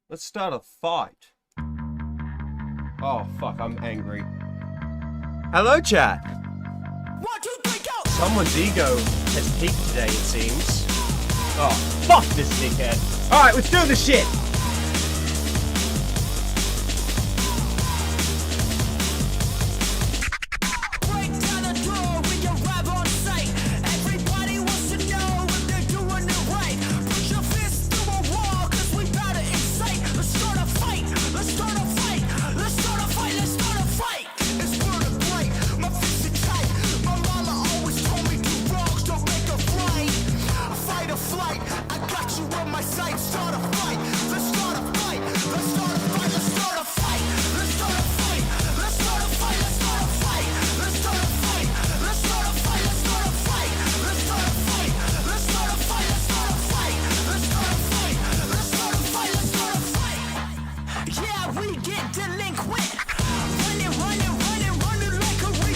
Let's start a fight. Oh, fuck, I'm angry. Hello, chat. 1, 2, 3, go! Someone's ego has peaked today, it seems. Oh, fuck this dickhead. Alright, let's do this shit! Break down the door when you arrive on site. Everybody wants to know if they're doing it right. Put your fist to a wall, cause we bout to excite. Let's start a fight, let's start a fight. Let's start a fight, let's start a fight. It's burn and bright, my fists are tight. My mama always told me two wrongs don't make a flight. Fight or flight, I got you on my sight. Start a fight, let's start a fight. Let's start a fight, let's start a fight. Let's start a fight, let's start a fight, let's start a fight. Let's start a fight, let's start a fight, let's start a fight. Let's start a fight, let's start a fight, let's start a fight. Let's start a fight, let's start a fight, let's start a fight. Yeah, we get delinquent. Running like a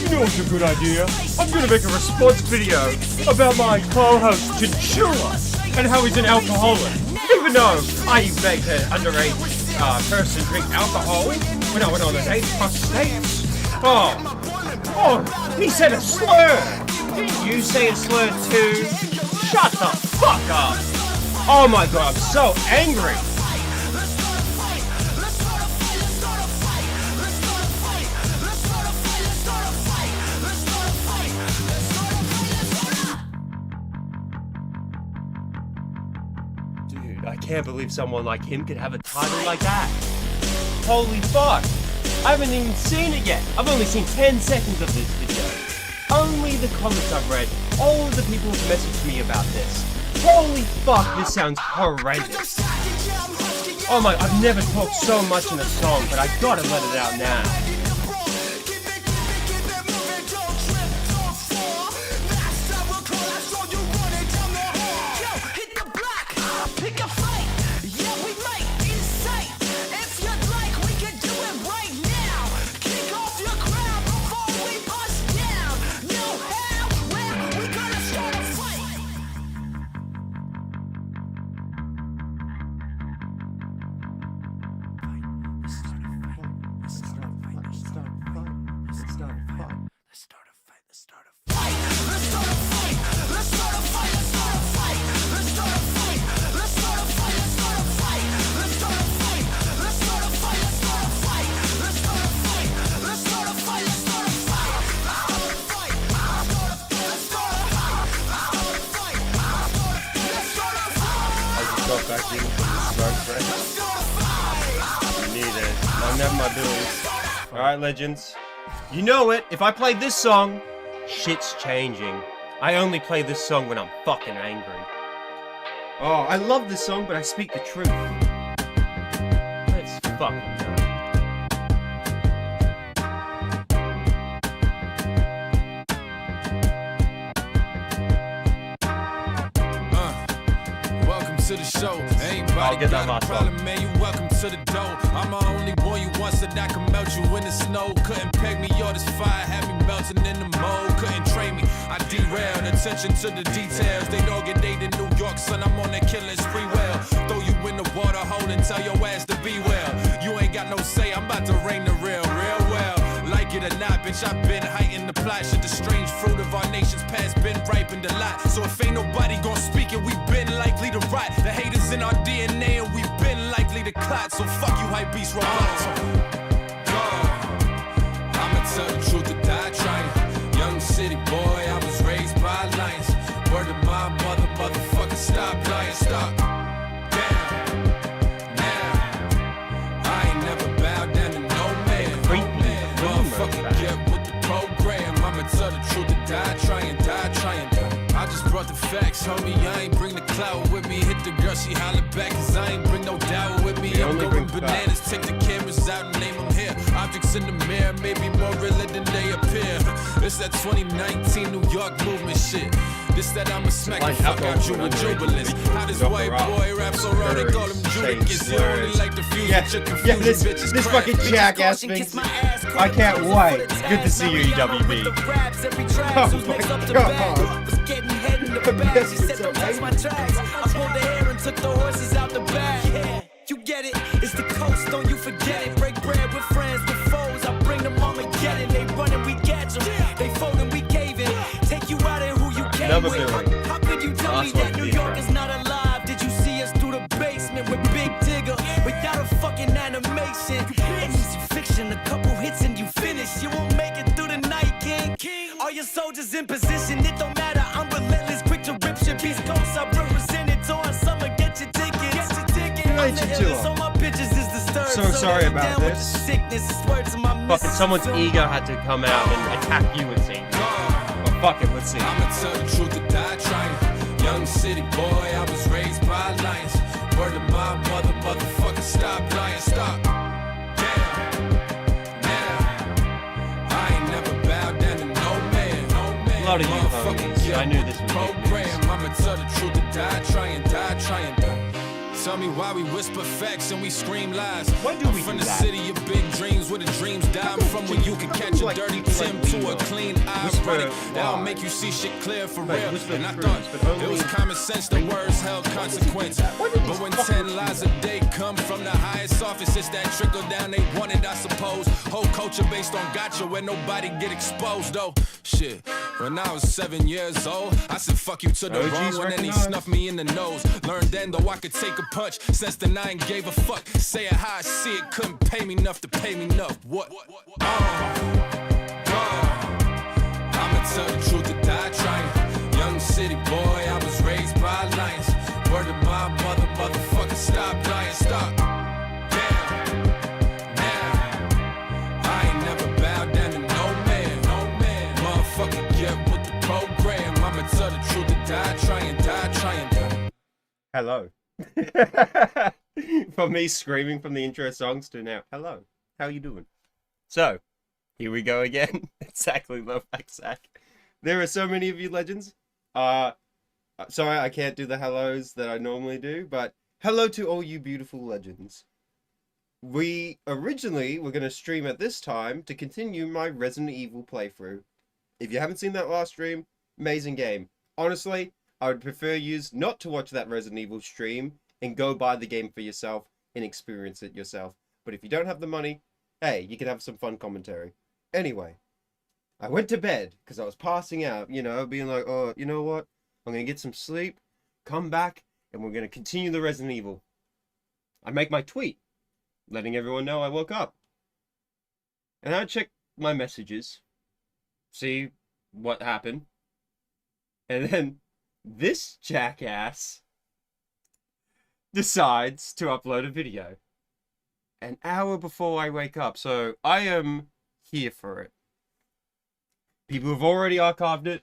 You know what's a good idea? I'm gonna make a response video about my co-host Chilla and how he's an alcoholic. Even though I make an underage person drink alcohol when I went on a date across the states. Oh, he said a slur. Didn't you say a slur too? Shut the fuck up. Oh my god, I'm so angry. Dude, I can't believe someone like him could have a title like that. Holy fuck! I haven't even seen it yet. I've only seen 10 seconds of this video. Only the comments I've read, all of the people have messaged me about this. Holy fuck, this sounds horrendous. Oh my, I've never talked so much in a song, but I gotta let it out now. Back in you need it. I'm never my bills. Alright, legends. You know it. If I play this song, shit's changing. I only play this song when I'm fucking angry. Oh, I love this song, but I speak the truth. Let's fucking go. To the show, everybody got a problem, man, you welcome to the door. I'm the only one you want, so that I can melt you in the snow. Couldn't peg me, all this fire had me melting in the mold. Couldn't train me, I derailed, attention to the details. They dog it, they in New York, son, I'm on that killing spree well. Throw you in the water hole and tell your ass to be well. You ain't got no say, I'm about to reign the real well. Like it or not, bitch, I've been heightened the plot. Shit, the strange fruit of our nation's past been ripened a lot. So if ain't nobody gon' speak it, we been likely to rot. The haters in our DNA and we been likely to clot. So fuck you, hype beast robots. I'ma tell the truth to die trying. Young city boy, I was raised by lions. Word to my mother, motherfucker, stop lying, stop. Damn, now, I ain't never bowed down to no man. Motherfucker, get with the program. I'ma tell the truth to die trying, die trying. I just brought the facts, homie. I ain't bring the clout with me. Hit the girl, she holler back, cause I ain't bring no doubt with me. I'm going bananas, take the cameras out and name them here. Objects in the mirror, maybe more realer than they appear. It's that 2019 New York movement shit. This that I'ma smack the fuck out you with jubilance. How this white boy rap so raw, they call him Judicus. You only like the fusion, your confusion, bitches. This fucking jackass thinks I can't wait. Good to see you, EWB. Oh my god. She said, don't touch my tracks. I pulled the hair and took the horses out the back. Yeah, you get it. It's toast, don't you forget it. Break bread with friends, with foes. I bring them Armageddon. They run and we catch them. They fold and we cave in. Take you out and who you came with. How could you tell me that New York is not alive? Did you see us through the basement with Big Digger without a fucking animation? And easy fiction, a couple hits and you finish. You won't make it through the night, King. All your soldiers in position, it don't matter. I'm relentless, quick to rip shit. East Coast, I represent it. On summer, get your tickets. I'm the illest on my bitches is disturbed. So sorry about this. Sickness, it's words in my Fucking someone's ego had to come out and attack you, it seems. But fuck it, let's see. I'ma tell the truth to die trying. Young city boy, I was raised by lions. Word to my mother, motherfucker, stop lying, stop. Damn, now, I ain't never bowed down to no man, no man. A lot of you homies, I knew this was program. I'ma tell the truth to die trying, die trying, die. Tell me why we whisper facts and we scream lies. Why do I'm we from do the that? city of big dreams where the dreams die. I'm from where you can catch a dirty Tim to a clean eye. Running, that'll make you see shit clear for real. And I thought it was common sense, the words held consequence. But when 10 lies a day come from the highest office, it's that trickle down they wanted, I suppose. Whole culture based on gotcha where nobody get exposed, though. Shit, when I was 7 years old, I said fuck you to the wrong one and he snuffed me in the nose. Learned then though I could take a punch. Since then I ain't gave a fuck. Say it how I see it, couldn't pay me enough to pay me enough. What? I'ma tell the truth to die trying. Young city boy, I was raised by lions. Word to my mother, motherfucker, stop lying, stop. Damn, now, I ain't never bowed down to no man, no man. Motherfucker, get with the program. I'ma tell the truth to die trying, die trying, die. Hello. From me screaming from the intro songs to now, hello, how you doing? So, here we go again. Exactly, love Zach. There are so many of you legends. Sorry, I can't do the hellos that I normally do, but hello to all you beautiful legends. We originally were going to stream at this time to continue my Resident Evil playthrough. If you haven't seen that last stream, amazing game. Honestly, I would prefer you not to watch that Resident Evil stream and go buy the game for yourself and experience it yourself. But if you don't have the money, hey, you can have some fun commentary. Anyway, I went to bed because I was passing out, you know, being like, oh, you know what? I'm going to get some sleep, come back, and we're going to continue the Resident Evil. I make my tweet, letting everyone know I woke up. And I check my messages, see what happened. And then this jackass decides to upload a video an hour before I wake up. So I am here for it. People have already archived it.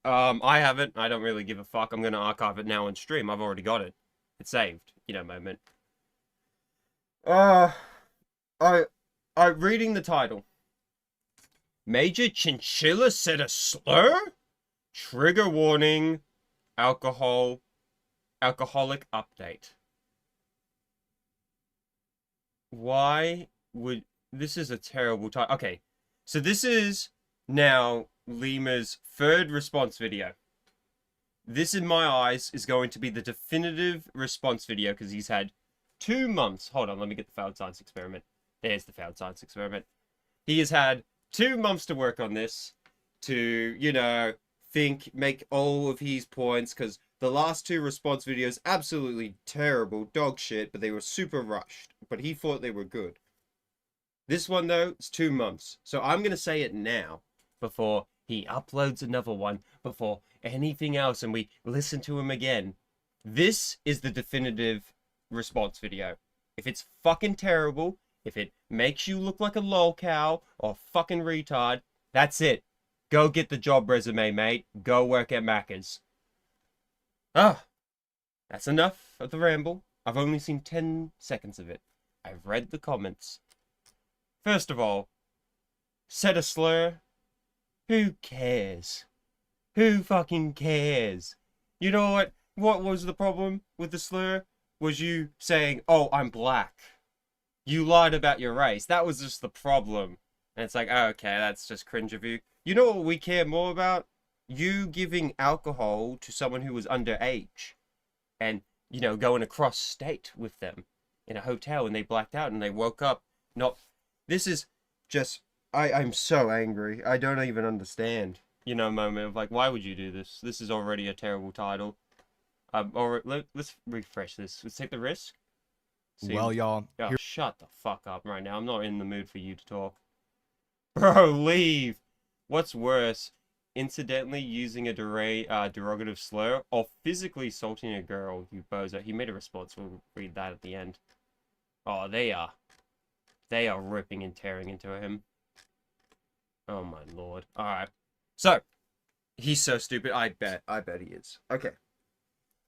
I haven't. I don't really give a fuck. I'm going to archive it now on stream. I've already got it. It's saved. You know, moment. Reading the title. Major Chinchilla said a slur? Trigger warning. Alcoholic update. Why would... This is a terrible title. Okay. So this is now Lemur's third response video. This, in my eyes, is going to be the definitive response video because he's had 2 months. Hold on, let me get the failed science experiment. There's the failed science experiment. He has had 2 months to work on this to, you know, think, make all of his points, because the last 2 response videos, absolutely terrible, dog shit, but they were super rushed. But he thought they were good. This one, though, is 2 months. So I'm going to say it now, before he uploads another one, before anything else, and we listen to him again. This is the definitive response video. If it's fucking terrible, if it makes you look like a lolcow or fucking retard, that's it. Go get the job resume, mate. Go work at Macca's. That's enough of the ramble. I've only seen 10 seconds of it. I've read the comments. First of all, said a slur. Who cares? Who fucking cares? You know what? What was the problem with the slur? Was you saying, oh, I'm black. You lied about your race. That was just the problem. And it's like, oh, okay, that's just cringe of you. You know what we care more about? You giving alcohol to someone who was underage. And, you know, going across state with them. in a hotel and they blacked out and they woke up. Not. This is just. I'm so angry. I don't even understand. You know, moment of like, why would you do this? This is already a terrible title. Or let's refresh this. Let's take the risk. See, Well, y'all, oh, shut the fuck up right now. I'm not in the mood for you to talk. Bro, leave. What's worse, incidentally using a derogative slur or physically assaulting a girl, you bozo? He made a response. We'll read that at the end. Oh, they are ripping and tearing into him. Oh my lord. Alright. So, he's so stupid. I bet he is. Okay.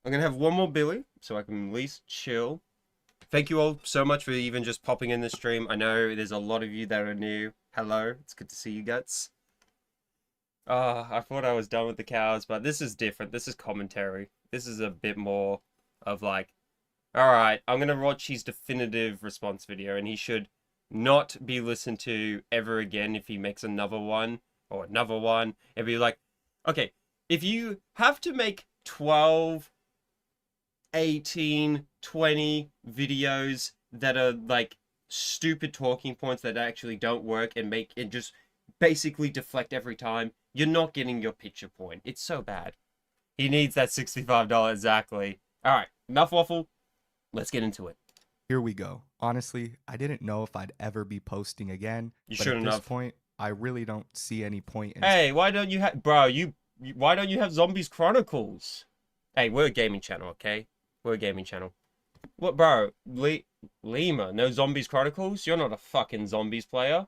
I'm gonna have one more Billy, so I can at least chill. Thank you all so much for even just popping in the stream. I know there's a lot of you that are new. Hello. It's good to see you guys. I thought I was done with the cows, but this is different. This is commentary. This is a bit more of like, alright, I'm gonna watch his definitive response video, and he should not be listened to ever again if he makes another one, or another one. It'd be like, okay, if you have to make 12, 18, 20 videos that are like stupid talking points that actually don't work and make it just basically deflect every time, you're not getting your picture point. It's so bad. He needs that $65 exactly. Alright, enough waffle. Let's get into it. here we go. Honestly, I didn't know if I'd ever be posting again. You but shouldn't at this have. point, I really don't see any point in Hey, why don't you have, bro? Why don't you have Zombies Chronicles? Hey, we're a gaming channel, okay? We're a gaming channel. What, bro? Lemur, no Zombies Chronicles? You're not a fucking zombies player.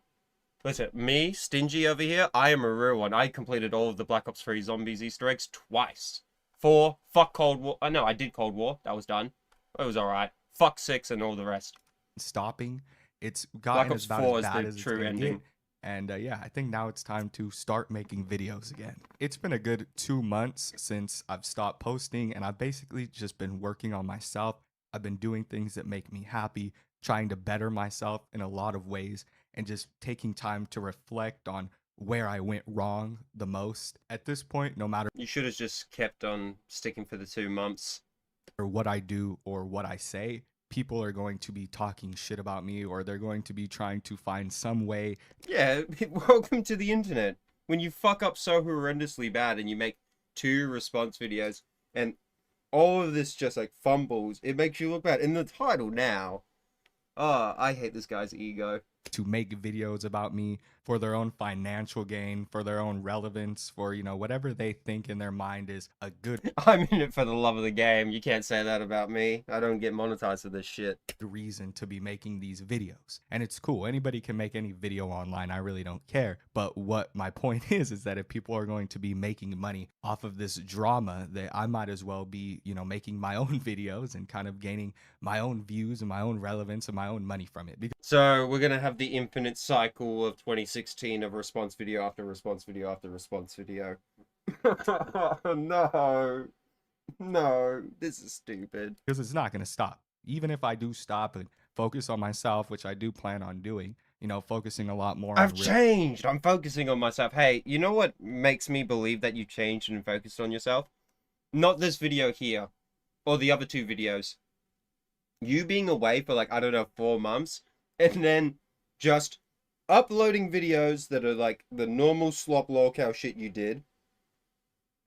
Listen, me, Stingy over here, I am a real one. I completed all of the Black Ops 3 Zombies Easter eggs twice. 4, fuck Cold War. No, I did Cold War. That was done. It was alright. Fuck 6 and all the rest. stopping. It's Black gotten Ops about 4 as is bad the as it's true gonna ending. get. And yeah, I think now it's time to start making videos again. It's been a good 2 months since I've stopped posting, and I've basically just been working on myself. I've been doing things that make me happy, trying to better myself in a lot of ways, and just taking time to reflect on where I went wrong the most. At this point, no matter You should have just kept on sticking for the 2 months. what I do or what I say, people are going to be talking shit about me, or they're going to be trying to find some way. Yeah, welcome to the internet. When you fuck up so horrendously bad and you make 2 response videos and all of this just like fumbles, it makes you look bad. In the title now, oh, I hate this guy's ego. To make videos about me for their own financial gain, for their own relevance, for, you know, whatever they think in their mind is a good I'm in it for the love of the game. You can't say that about me. I don't get monetized for this shit. reason to be making these videos. And it's cool. Anybody can make any video online. I really don't care. But what my point is that if people are going to be making money off of this drama, that I might as well be, you know, making my own videos and kind of gaining my own views and my own relevance and my own money from it. Because So we're gonna have the infinite cycle of 2016 of response video after response video after response video. No, this is stupid. it's not going to stop. Even if I do stop and focus on myself, which I do plan on doing, you know, focusing a lot more I've on changed. I'm focusing on myself. Hey, you know what makes me believe that you changed and focused on yourself? Not this video here, or the other 2 videos. You being away for like, I don't know, 4 months, and then just uploading videos that are like the normal slop lolcow shit you did.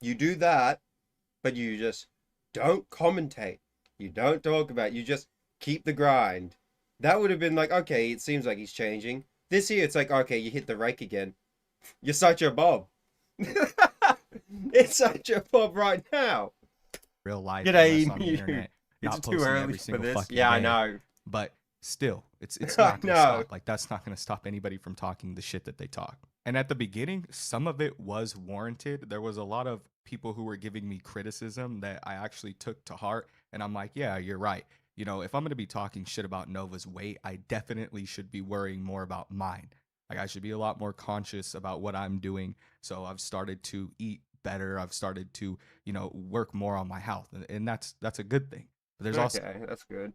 You do that, but you just don't commentate. You don't talk about it. You just keep the grind. That would have been like, okay, it seems like he's changing. This here, it's like, okay, you hit the rake again. You're such a bob. It's such a bob right now. real life G'day, unless on the you. internet, It's not too posting early every for single this. fucking Yeah, I day. know. But still, it's I not going to know. stop. Like, that's not going to stop anybody from talking the shit that they talk. And at the beginning, some of it was warranted. There was a lot of people who were giving me criticism that I actually took to heart. And I'm like, yeah, you're right. You know, if I'm going to be talking shit about Nova's weight, I definitely should be worrying more about mine. Like, I should be a lot more conscious about what I'm doing. So I've started to eat better. I've started to, you know, work more on my health. And that's a good thing. But there's also Okay, that's good.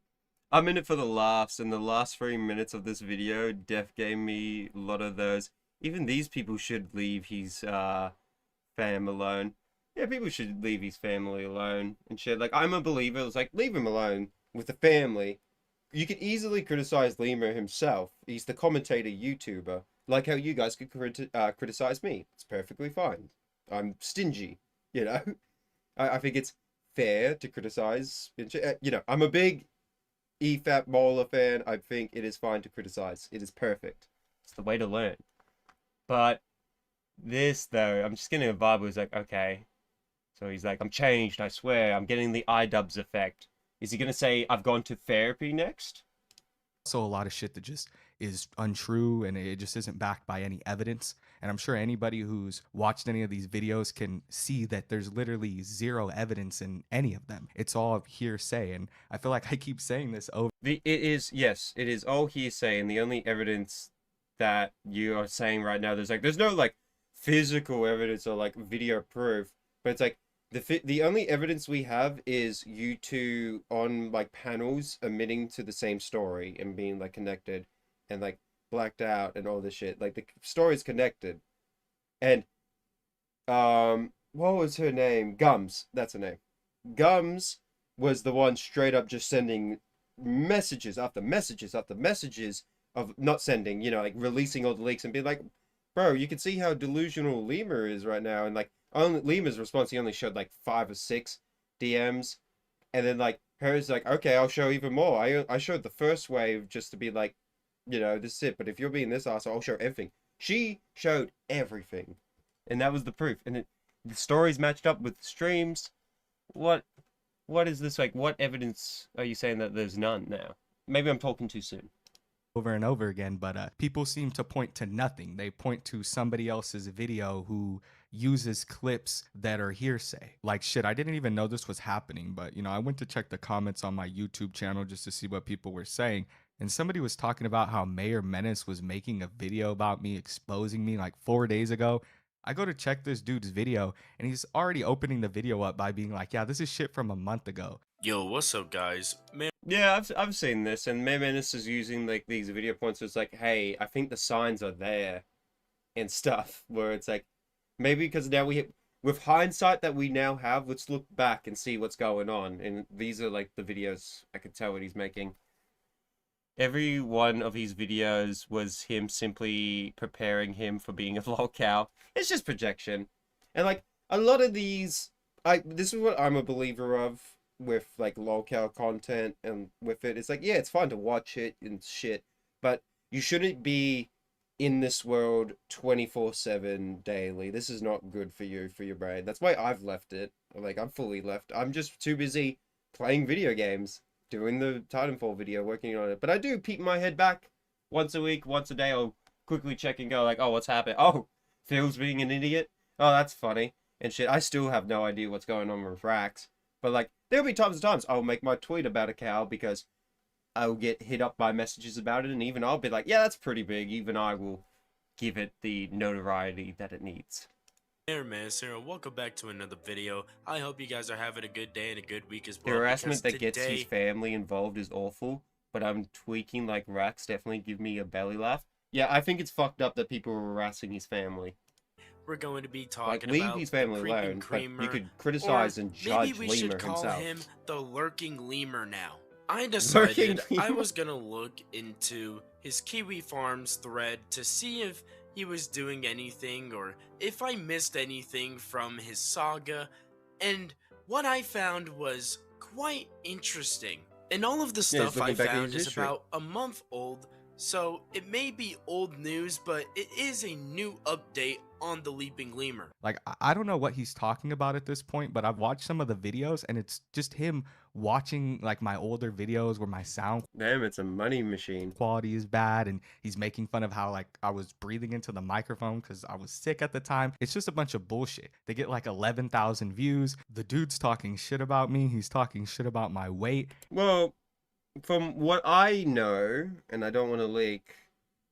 I'm in it for the laughs, and the last 3 minutes of this video, Def gave me a lot of those. Even these people should leave his fam alone. Yeah, people should leave his family alone and shit. Like, I'm a believer. It's like, leave him alone with the family. you could easily criticize Lemur himself. He's the commentator YouTuber. Like how you guys could criticize me. It's perfectly fine. I'm stingy, you know? I think it's fair to criticize. You know, I'm a big EFAP Mola fan. I think it is fine to criticize. It is perfect. It's the way to learn. But this, though, I'm just getting a vibe where it's like, okay. So he's like, I'm changed, I swear. I'm getting the iDubbbz effect. Is he going to say, I've gone to therapy next? Also, a lot of shit that just is untrue and it just isn't backed by any evidence. And I'm sure anybody who's watched any of these videos can see that there's literally zero evidence in any of them. It's all hearsay. And I feel like I keep saying this over. Yes, it is all hearsay. And the only evidence that you are saying right now, there's no like physical evidence or like video proof. But it's like, the only evidence we have is you two on like panels admitting to the same story and being like connected and like blacked out and all this shit. Like the story's connected. And what was her name? Gums. That's her name. Gums was the one straight up just sending messages after messages after messages of not sending, you know, like releasing all the leaks and being like, bro, you can see how delusional Lemur is right now. And like, only Lemur's response, he only showed like 5 or 6 DMs, and then like hers, like, okay, I'll show even more. I showed the first wave just to be like, you know, this is it. But if you're being this asshole, I'll show everything. She showed everything, and that was the proof. And the stories matched up with streams. What is this like? What evidence are you saying that there's none now? Maybe I'm talking too soon. Over and over again, but people seem to point to nothing. They point to somebody else's video who uses clips that are hearsay. Like shit, I didn't even know this was happening, but you know, I went to check the comments on my YouTube channel just to see what people were saying, and somebody was talking about how Mayor Menace was making a video about me, exposing me like 4 days ago. I go to check this dude's video and he's already opening the video up by being like, yeah, this is shit from a month ago. Yo, what's up, guys? Man, Yeah, I've seen this, and Mayor Menace is using like these video points. It's like, hey, I think the signs are there, and stuff. Where it's like, maybe because now with hindsight that we now have, let's look back and see what's going on. And these are like the videos I could tell what he's making. Every one of his videos was him simply preparing him for being a lolcow. It's just projection, and like a lot of these, this is what I'm a believer of with like lolcow content, and with it, it's like, yeah, it's fun to watch it and shit, but you shouldn't be in this world 24/7 daily. This is not good for you, for your brain. That's why I've left it. Like, I'm fully left. I'm just too busy playing video games, doing the Titanfall video, working on it. But I do peek my head back once a week, once a day. I'll quickly check and go like, oh, what's happening? Oh, Phil's being an idiot. Oh, that's funny and shit. I still have no idea what's going on with Rax. But like, there'll be times and times I'll make my tweet about a cow because I'll get hit up by messages about it, and even I'll be like, yeah, that's pretty big. Even I will give it the notoriety that it needs. man, Sarah, welcome back to another video. I hope you guys are having a good day and a good week as The well. harassment that because gets his family involved is awful, but I'm tweaking like Rax definitely give me a belly laugh. Yeah, I think it's fucked up that people are harassing his family. we're going to be Like, talking leave about his family the alone, creeping but you creamer, could criticize or and judge maybe we Lemur should call himself. him the lurking lemur now. I decided I Lemur. was gonna look into his Kiwi Farms thread to see if he was doing anything or if I missed anything from his saga, and what I found was quite interesting. And all of the Yeah, he's stuff I looking back at found his is history. about a month old, so it may be old news, but it is a new update on the Leaping Lemur. Like, I don't know what he's talking about at this point, but I've watched some of the videos and it's just him watching like my older videos where my sound Damn, it's a money machine. quality is bad, and he's making fun of how like I was breathing into the microphone because I was sick at the time. It's just a bunch of bullshit. They get like 11,000 views. The dude's talking shit about me. He's talking shit about my weight. Well, from what I know, and I don't want to leak,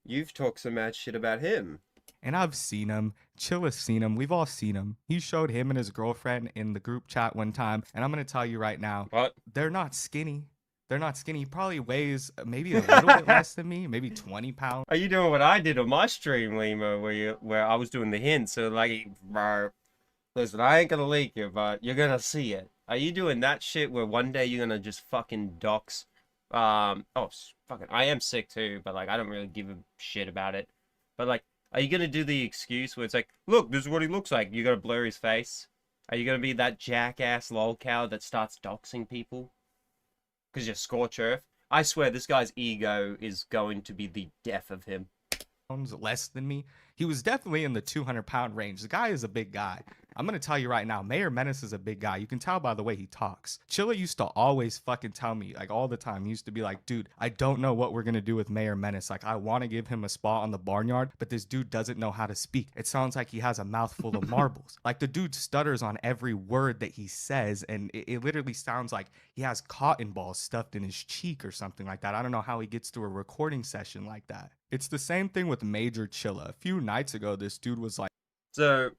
you've talked some mad shit about him. And I've seen him. Chilla's seen him. We've all seen him. He showed him and his girlfriend in the group chat one time. And I'm going to tell you right now, What? they're not skinny. They're not skinny. He probably weighs maybe a little bit less than me, maybe 20 pounds. Are you doing what I did on my stream, Lima, where I was doing the hints? So like, bro, listen, I ain't gonna leak it, but you're gonna see it. Are you doing that shit where one day you're gonna just fucking dox fucking, I am sick too, but like, I don't really give a shit about it. But like, are you gonna do the excuse where it's like, look, this is what he looks like. You gotta blur his face. Are you gonna be that jackass lolcow that starts doxing people? Because you're scorch earth. I swear, this guy's ego is going to be the death of him. Less than me. He was definitely in the 200-pound range. The guy is a big guy. I'm gonna tell you right now, Mayor Menace is a big guy. You can tell by the way he talks. Chilla used to always fucking tell me, like all the time, he used to be like, dude, I don't know what we're gonna do with Mayor Menace. Like, I want to give him a spot on the barnyard, but this dude doesn't know how to speak. It sounds like he has a mouthful of marbles. Like, the dude stutters on every word that he says, and it literally sounds like he has cotton balls stuffed in his cheek or something like that. I don't know how he gets to a recording session like that. It's the same thing with Major Chilla. A few nights ago, this dude was like, So,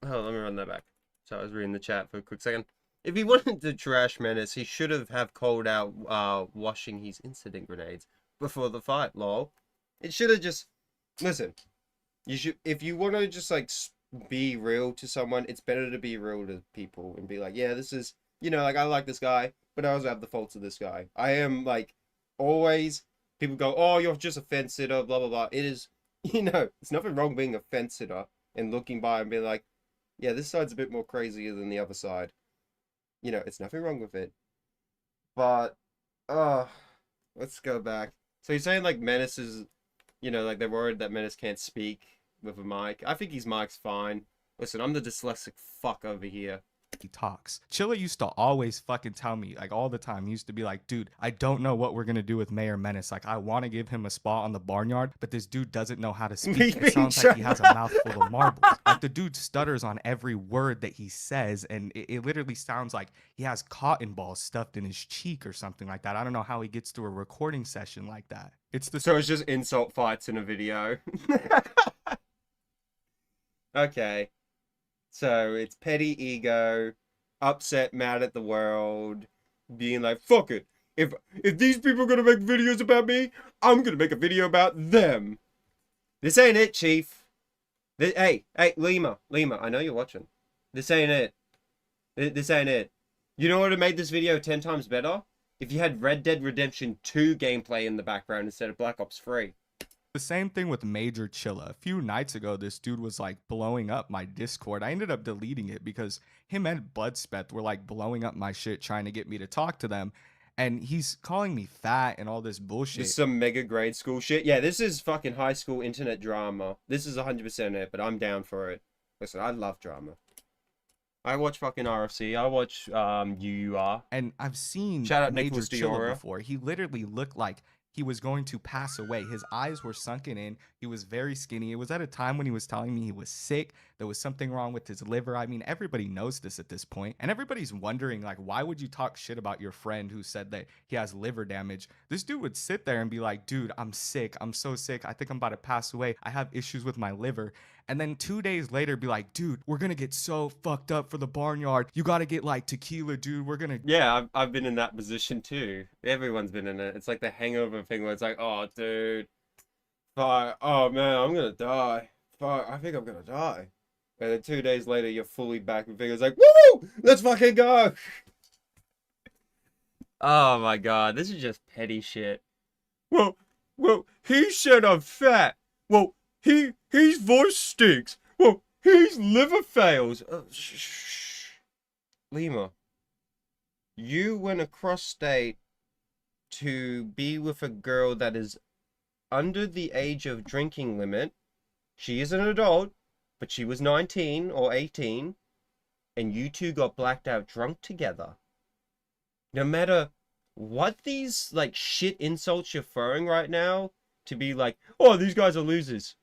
hold on, let me run that back. So I was reading the chat for a quick second. If he wanted to trash Menace, he should have called out washing his incident grenades before the fight, lol. It should have just... Listen, you should... If you want to just, like, be real to someone, it's better to be real to people and be like, yeah, this is... You know, like, I like this guy, but I also have the faults of this guy. I am, like, always... People go, oh, you're just a fence sitter, blah, blah, blah. It is... You know, there's nothing wrong being a fence sitter and looking by and being like, yeah, this side's a bit more crazier than the other side. You know, it's nothing wrong with it. But, let's go back. So you're saying, like, Menace is, you know, like, they're worried that Menace can't speak with a mic. I think his mic's fine. Listen, I'm the dyslexic fuck over here. he talks. Chilla used to always fucking tell me, like all the time, he used to be like, dude, I don't know what we're gonna do with Mayor Menace. Like, I want to give him a spot on the barnyard, but this dude doesn't know how to speak. It sounds like he has a mouthful of marbles. Like, the dude stutters on every word that he says, and it literally sounds like he has cotton balls stuffed in his cheek or something like that. I don't know how he gets to a recording session like that. So it's just insult fights in a video. Okay. So it's petty ego, upset, mad at the world, being like, fuck it. If these people are gonna make videos about me, I'm gonna make a video about them. This ain't it, Chief. Hey, Lemur, I know you're watching. This ain't it. This ain't it. You know what would have made this video 10 times better? If you had Red Dead Redemption 2 gameplay in the background instead of Black Ops 3. The same thing with Major Chilla. A few nights ago, this dude was like blowing up my Discord. I ended up deleting it because him and Bloodspeth were like blowing up my shit, trying to get me to talk to them. And he's calling me fat and all this bullshit. This is some mega grade school shit. Yeah, this is fucking high school internet drama. This is 100% it, but I'm down for it. Listen, I love drama. I watch fucking RFC. I watch UUR. And I've seen Shout out Major Nicholas Chilla Diora. before. He literally looked like he was going to pass away. His eyes were sunken in. He was very skinny. It was at a time when he was telling me he was sick. There was something wrong with his liver. I mean, everybody knows this at this point. And everybody's wondering, like, why would you talk shit about your friend who said that he has liver damage? This dude would sit there and be like, dude, I'm sick. I'm so sick. I think I'm about to pass away. I have issues with my liver. And then 2 days later be like, dude, we're gonna get so fucked up for the barnyard. You gotta get like tequila, dude. We're gonna... Yeah, I've been in that position too. Everyone's been in it. It's like the hangover thing where it's like, oh, dude. Fuck. Oh, man, I'm gonna die. Fuck, I think I'm gonna die. And then 2 days later, you're fully back with fingers like, woo! Let's fucking go! Oh my god, this is just petty shit. Well, he said I'm fat. Well, his voice stinks. Well, his liver fails. Shh. Lima, you went across state to be with a girl that is under the age of drinking limit. She is an adult, but she was 19 or 18, and you two got blacked out drunk together. No matter what these, like, shit insults you're throwing right now, to be like, oh, these guys are losers.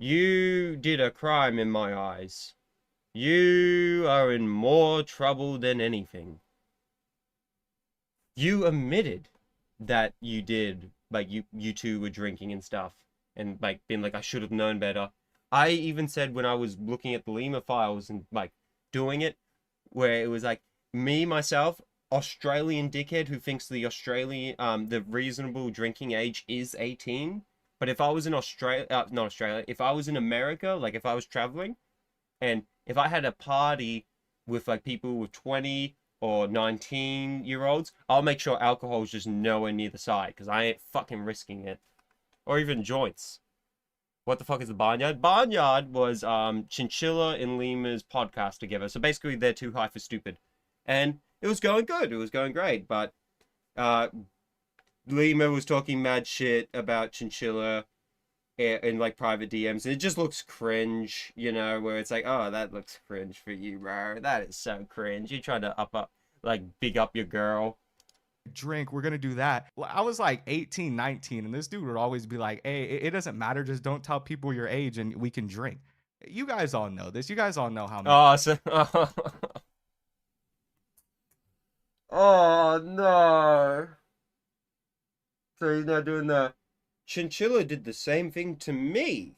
You did a crime in my eyes. You are in more trouble than anything. You admitted that you did, like, you two were drinking and stuff, and, like, being like, I should have known better. I even said when I was looking at the Lemur files and, like, doing it, where it was like, me, myself, Australian dickhead who thinks the reasonable drinking age is 18. But if I was in if I was in America, like if I was traveling, and if I had a party with like people with 20 or 19-year-olds, I'll make sure alcohol is just nowhere near the side because I ain't fucking risking it. Or even joints. What the fuck is the Barnyard? Barnyard was Chinchilla and Lemur's podcast together. So basically, they're too high for stupid, and it was going good. It was going great, but Lemur was talking mad shit about Chinchilla in like private DMs, and it just looks cringe, you know, where it's like, oh, that looks cringe for you, bro. That is so cringe. You're trying to like big up your girl. Drink, we're gonna do that. Well, I was like 18, 19, and this dude would always be like, hey, it doesn't matter, just don't tell people your age and we can drink. You guys all know this. You guys all know how much. Oh no. So he's now doing the Chinchilla did the same thing to me.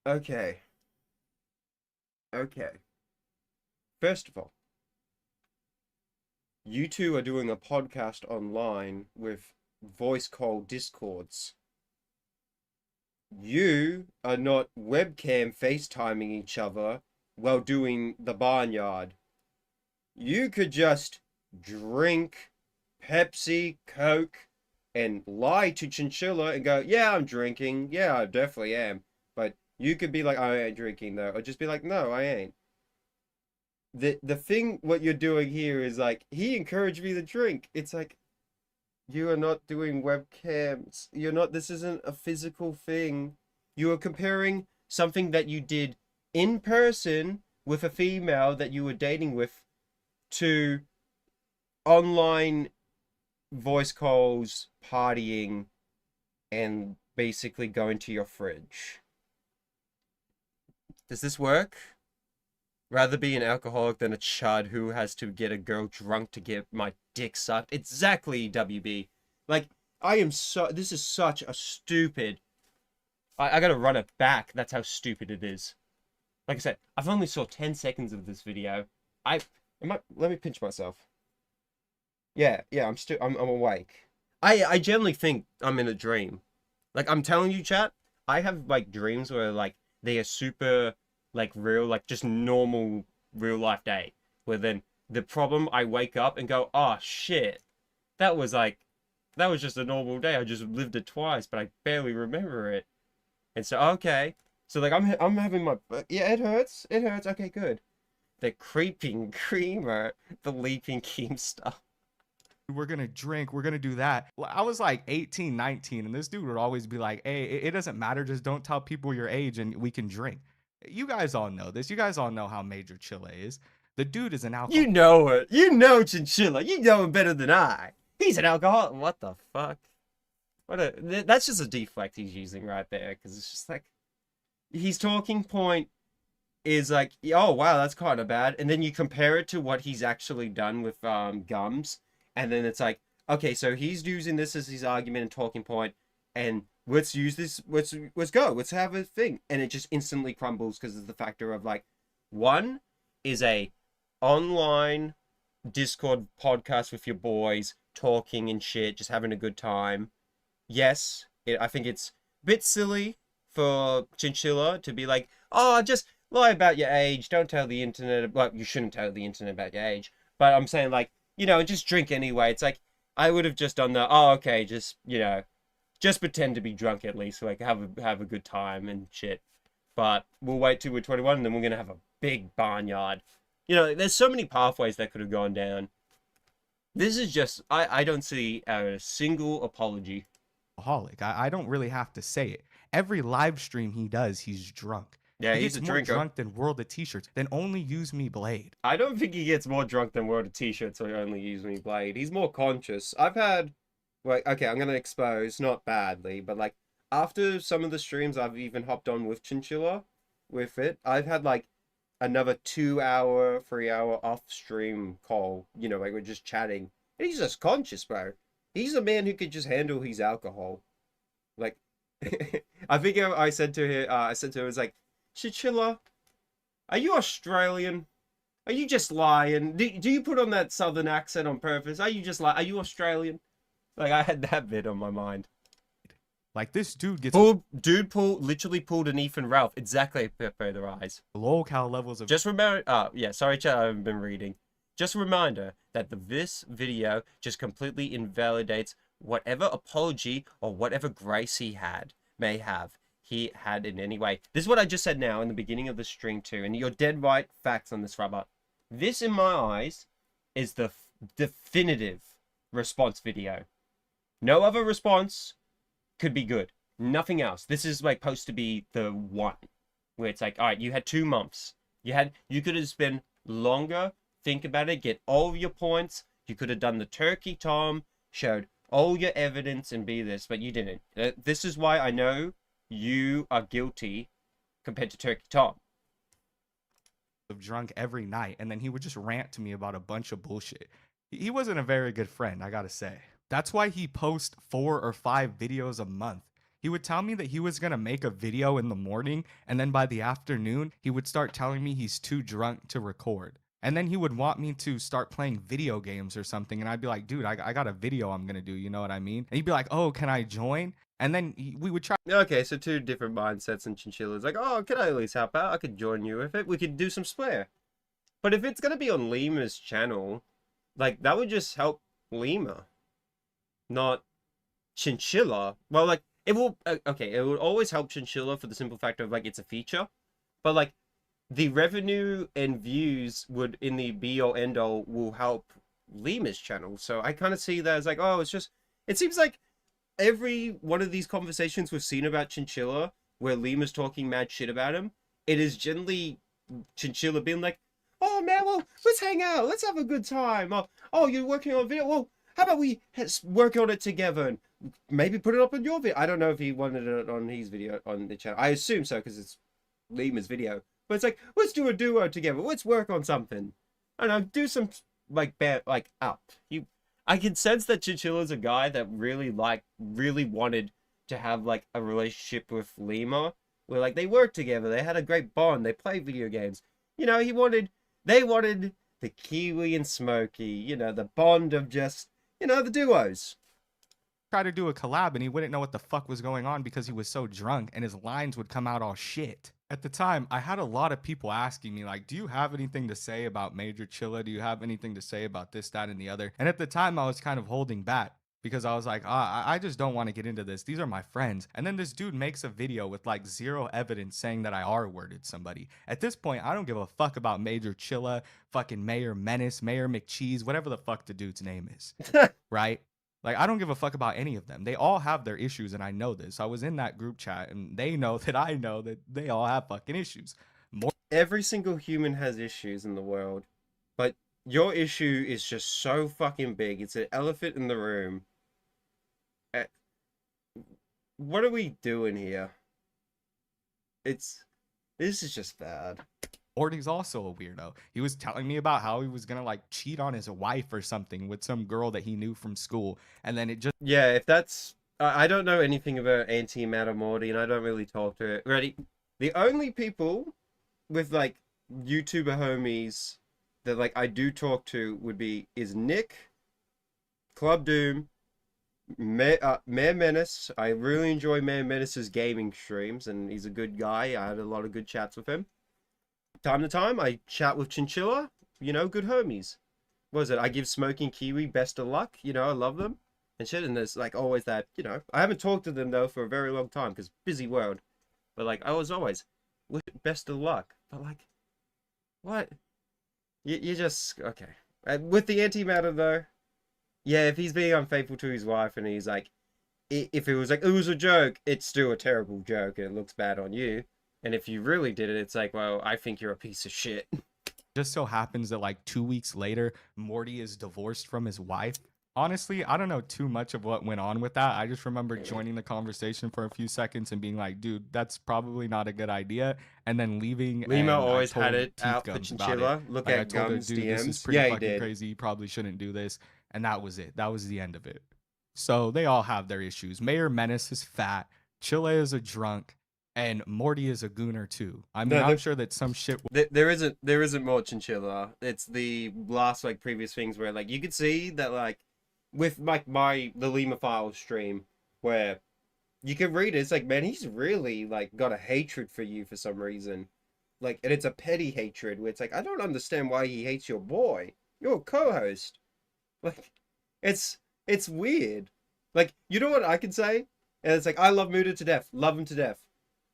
Okay. First of all, you two are doing a podcast online with voice call discords. You are not webcam FaceTiming each other while doing the Barnyard. You could just drink Pepsi, Coke, and lie to Chinchilla and go, yeah, I'm drinking. Yeah, I definitely am. But you could be like, I ain't drinking though. Or just be like, no, I ain't. The thing, what you're doing here is like, he encouraged me to drink. It's like, you are not doing webcams. You're not, this isn't a physical thing. You are comparing something that you did in person with a female that you were dating with to online voice calls, partying, and basically going to your fridge. Does this work? Rather be an alcoholic than a chud who has to get a girl drunk to get my dick sucked. Exactly, WB. Like, this is such a stupid... I gotta run it back. That's how stupid it is. Like I said, I've only saw 10 seconds of this video. Let me pinch myself. Yeah, I'm awake. I generally think I'm in a dream. Like, I'm telling you, chat, I have, like, dreams where, like, they are super... like real, like just normal real life day, where then the problem, I wake up and go, oh shit, that was just a normal day. I just lived it twice, but I barely remember it. And so, okay, so like I'm having my, yeah, it hurts, okay, good. The creeping creamer, the leaping keemstar. We're gonna drink, we're gonna do that. Well, I was like 18, 19, and this dude would always be like, hey, it doesn't matter, just don't tell people your age and we can drink. You guys all know this. You guys all know how major Chilla is. The dude is an alcoholic. You know it. You know Chinchilla. You know him better than I. He's an alcoholic. What the fuck? That's just a deflect he's using right there, because it's just like, his talking point is like, oh wow, that's kind of bad, and then you compare it to what he's actually done with Gums, and then it's like, okay, so he's using this as his argument and talking point, and let's use this, let's go, let's have a thing. And it just instantly crumbles because of the factor of like, one is a online Discord podcast with your boys, talking and shit, just having a good time. Yes, I think it's a bit silly for Chinchilla to be like, oh, just lie about your age, don't tell the internet, well, you shouldn't tell the internet about your age, but I'm saying, like, you know, just drink anyway. It's like, I would have just done the, oh, okay, just, you know, just pretend to be drunk at least, like have a good time and shit. But we'll wait till we're 21, and then we're gonna have a big Barnyard. You know, there's so many pathways that could have gone down. This is just, I don't see a single apology. Alcoholic. I don't really have to say it. Every live stream he does, he's drunk. Yeah, he he's gets a more drinker. drunk than World of T-shirts. Then only use me Blade. I don't think he gets more drunk than World of T-shirts or only use me Blade. He's more conscious. I've had, like, okay, I'm gonna expose, not badly, but like, after some of the streams I've even hopped on with Chinchilla, with it, I've had like another 2-hour, 3-hour off-stream call, you know, like we're just chatting. And he's just conscious, bro. He's a man who could just handle his alcohol. Like, I think I said to him, I was like, Chinchilla, are you Australian? Are you just lying? Do you put on that southern accent on purpose? Are you just like, are you Australian? Like, I had that bit on my mind. Like, this dude gets literally pulled an Ethan Ralph. Exactly, Pepe the Rise. low cal levels of Just remember, yeah, sorry, chat, I haven't been reading. Just a reminder that this video just completely invalidates whatever apology or whatever grace he may have in any way. This is what I just said now in the beginning of the stream too, and you're dead right facts on this, Rubber. This, in my eyes, is the definitive response video. No other response could be good. Nothing else. This is like supposed to be the one where it's like, all right, you had 2 months. You could have spent longer, think about it, get all of your points. You could have done the turkey Tom, showed all your evidence and be this, but you didn't. This is why I know you are guilty compared to Turkey Tom. Drunk every night, and then he would just rant to me about a bunch of bullshit. He wasn't a very good friend, I gotta say. That's why he posts 4 or 5 videos a month. He would tell me that he was gonna make a video in the morning, and then by the afternoon, he would start telling me he's too drunk to record. And then he would want me to start playing video games or something, and I'd be like, dude, I got a video I'm gonna do, you know what I mean? And he'd be like, oh, can I join? And then we would try. Okay, so 2 different mindsets, and Chinchilla's like, oh, can I at least help out? I could join you with it. We could do some Splare. But if it's gonna be on Lemur's channel, like, that would just help Lemur, not Chinchilla. Well, like, it will, okay, it would always help Chinchilla for the simple fact of, like, it's a feature. But, like, the revenue and views would, in the be or end all, will help Lemur's channel. So I kind of see that as like, oh, it's just, it seems like every one of these conversations we've seen about Chinchilla, where Lemur's talking mad shit about him, it is generally Chinchilla being like, oh man, well, let's hang out, let's have a good time. Oh, you're working on a video, well, how about we work on it together and maybe put it up on your video. I don't know if he wanted it on his video on the channel. I assume so, because it's Lemur's video. But it's like, let's do a duo together. Let's work on something. I don't know, do some, like, up. I can sense that Chinchilla's a guy that really wanted to have, like, a relationship with Lemur. Where, like, they worked together. They had a great bond. They played video games. You know, they wanted the Kiwi and Smokey. You know, the bond of just, you know, the duos. Try to do a collab, and he wouldn't know what the fuck was going on because he was so drunk, and his lines would come out all shit. At the time, I had a lot of people asking me, like, do you have anything to say about Major Chilla? Do you have anything to say about this, that, and the other? And at the time, I was kind of holding back because I was like, I just don't want to get into this. These are my friends. And then this dude makes a video with, like, 0 evidence saying that I R-worded somebody. At this point, I don't give a fuck about Major Chilla, fucking Mayor Menace, Mayor McCheese, whatever the fuck the dude's name is, right? Like, I don't give a fuck about any of them. They all have their issues, and I know this. I was in that group chat, and they know that I know that they all have fucking issues. Every single human has issues in the world, but your issue is just so fucking big. It's an elephant in the room. What are we doing here? This is just bad. Morty's also a weirdo. He was telling me about how he was gonna, like, cheat on his wife or something with some girl that he knew from school, and then it just... Yeah, if that's... I don't know anything about Antimatter Morty, and I don't really talk to it. Ready? The only people with, like, YouTuber homies that, like, I do talk to is Nick, Club Doom, Mayor Menace. I really enjoy Mayor Menace's gaming streams, and he's a good guy. I had a lot of good chats with him. Time to time, I chat with Chinchilla, you know, good homies. What is it? I give Smoking Kiwi best of luck, you know, I love them and shit. And there's, like, always that, you know, I haven't talked to them, though, for a very long time, because busy world. But, like, I was always, best of luck. But, like, what? You just, okay. With the antimatter, though, yeah, if he's being unfaithful to his wife, and he's, like, if it was, like, it was a joke, it's still a terrible joke, and it looks bad on you. And if you really did it, it's like, well, I think you're a piece of shit. Just so happens that, like, 2 weeks later, Morty is divorced from his wife. Honestly, I don't know too much of what went on with that. I just remember joining the conversation for a few seconds and being like, dude, that's probably not a good idea. And then leaving. Lima always had it out for Chinchilla. Look like, at Gums dude, DMs. This is pretty fucking crazy. You probably shouldn't do this. And that was it. That was the end of it. So they all have their issues. Mayor Menace is fat. Chilla is a drunk. And Morty is a gooner too. I mean, I'm sure that some shit. There isn't more Chinchilla. It's the last, like, previous things where, like, you could see that, like, with, like, the Lima Files stream, where you can read it. It's like, man, he's really, like, got a hatred for you for some reason. Like, and it's a petty hatred where it's like, I don't understand why he hates your boy. You're a co-host. Like, it's weird. Like, you know what I can say? And it's like, I love Muda to death, love him to death.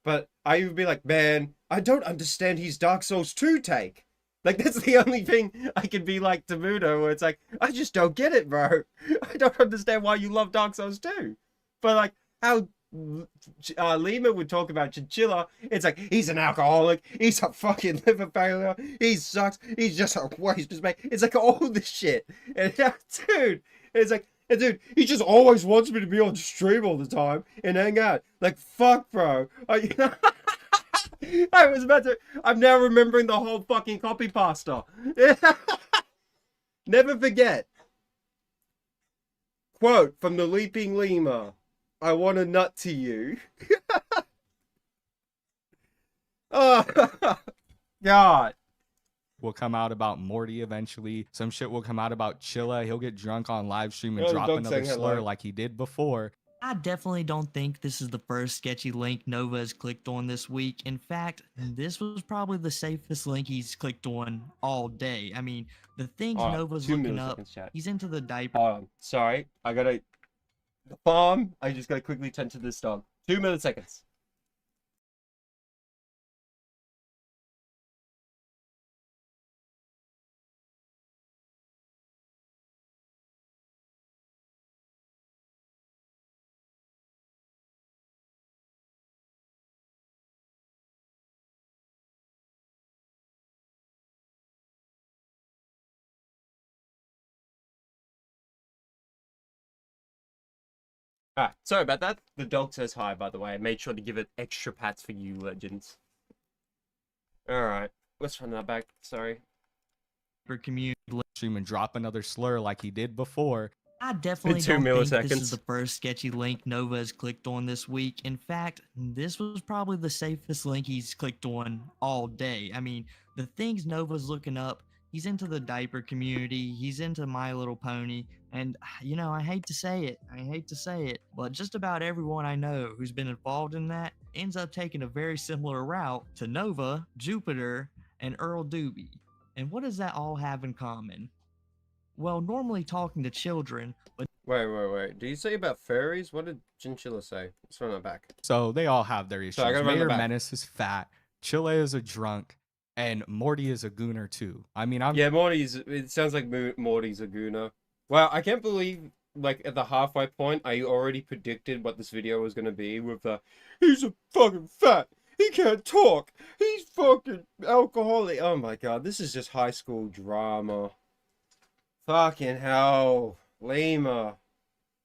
But I would be like, man, I don't understand his Dark Souls 2 take. Like, that's the only thing I can be like to Muda, where it's like, I just don't get it, bro. I don't understand why you love Dark Souls 2. But like, how Lemur would talk about Chilla, it's like, he's an alcoholic, he's a fucking liver failure, he sucks, he's just a waste of space. It's like all this shit. And dude, it's like, and dude, he just always wants me to be on stream all the time and hang out. Like, fuck, bro. I was about to. I'm now remembering the whole fucking copy pasta. Never forget. Quote from the Leaping Lemur. I want a nut to you. Oh, God. Will come out about Morty eventually. Some shit will come out about Chilla. He'll get drunk on live stream and Oh, drop don't another say slur hello. like he did before. I definitely don't think this is the first sketchy link Nova has clicked on this week. In fact, this was probably the safest link he's clicked on all day. I mean, the things Alright, Nova's 2 looking up, milliseconds, chat. he's into the diaper. Hold on. Sorry. I gotta. The farm. I just gotta quickly tend to this dog. 2 milliseconds. Alright, sorry about that. The dog says hi, by the way. I made sure to give it extra pats for you, legends. Alright, let's run that back. Sorry. Community. Stream and drop another slur like he did before. I definitely 2 don't think this milliseconds. is the first sketchy link Nova has clicked on this week. In fact, this was probably the safest link he's clicked on all day. I mean, the things Nova's looking up, he's into the diaper community, he's into My Little Pony, and you know, I hate to say it, but just about everyone I know who's been involved in that ends up taking a very similar route to Nova, Jupiter, and Earl Doobie. And what does that all have in common? Well, normally talking to children, but Wait. Do you say about furries? What did Chinchilla say? Let's run that back. So they all have their issues. I gotta run Mayor it back. Menace is fat. Chilla is a drunk. And Morty is a gooner too. I mean, I'm Yeah, Morty's. It sounds like Morty's a gooner. Wow, I can't believe, like, at the halfway point, I already predicted what this video was gonna be with the, he's a fucking fat, he can't talk, he's fucking alcoholic. Oh my god, this is just high school drama. Fucking hell. Lima.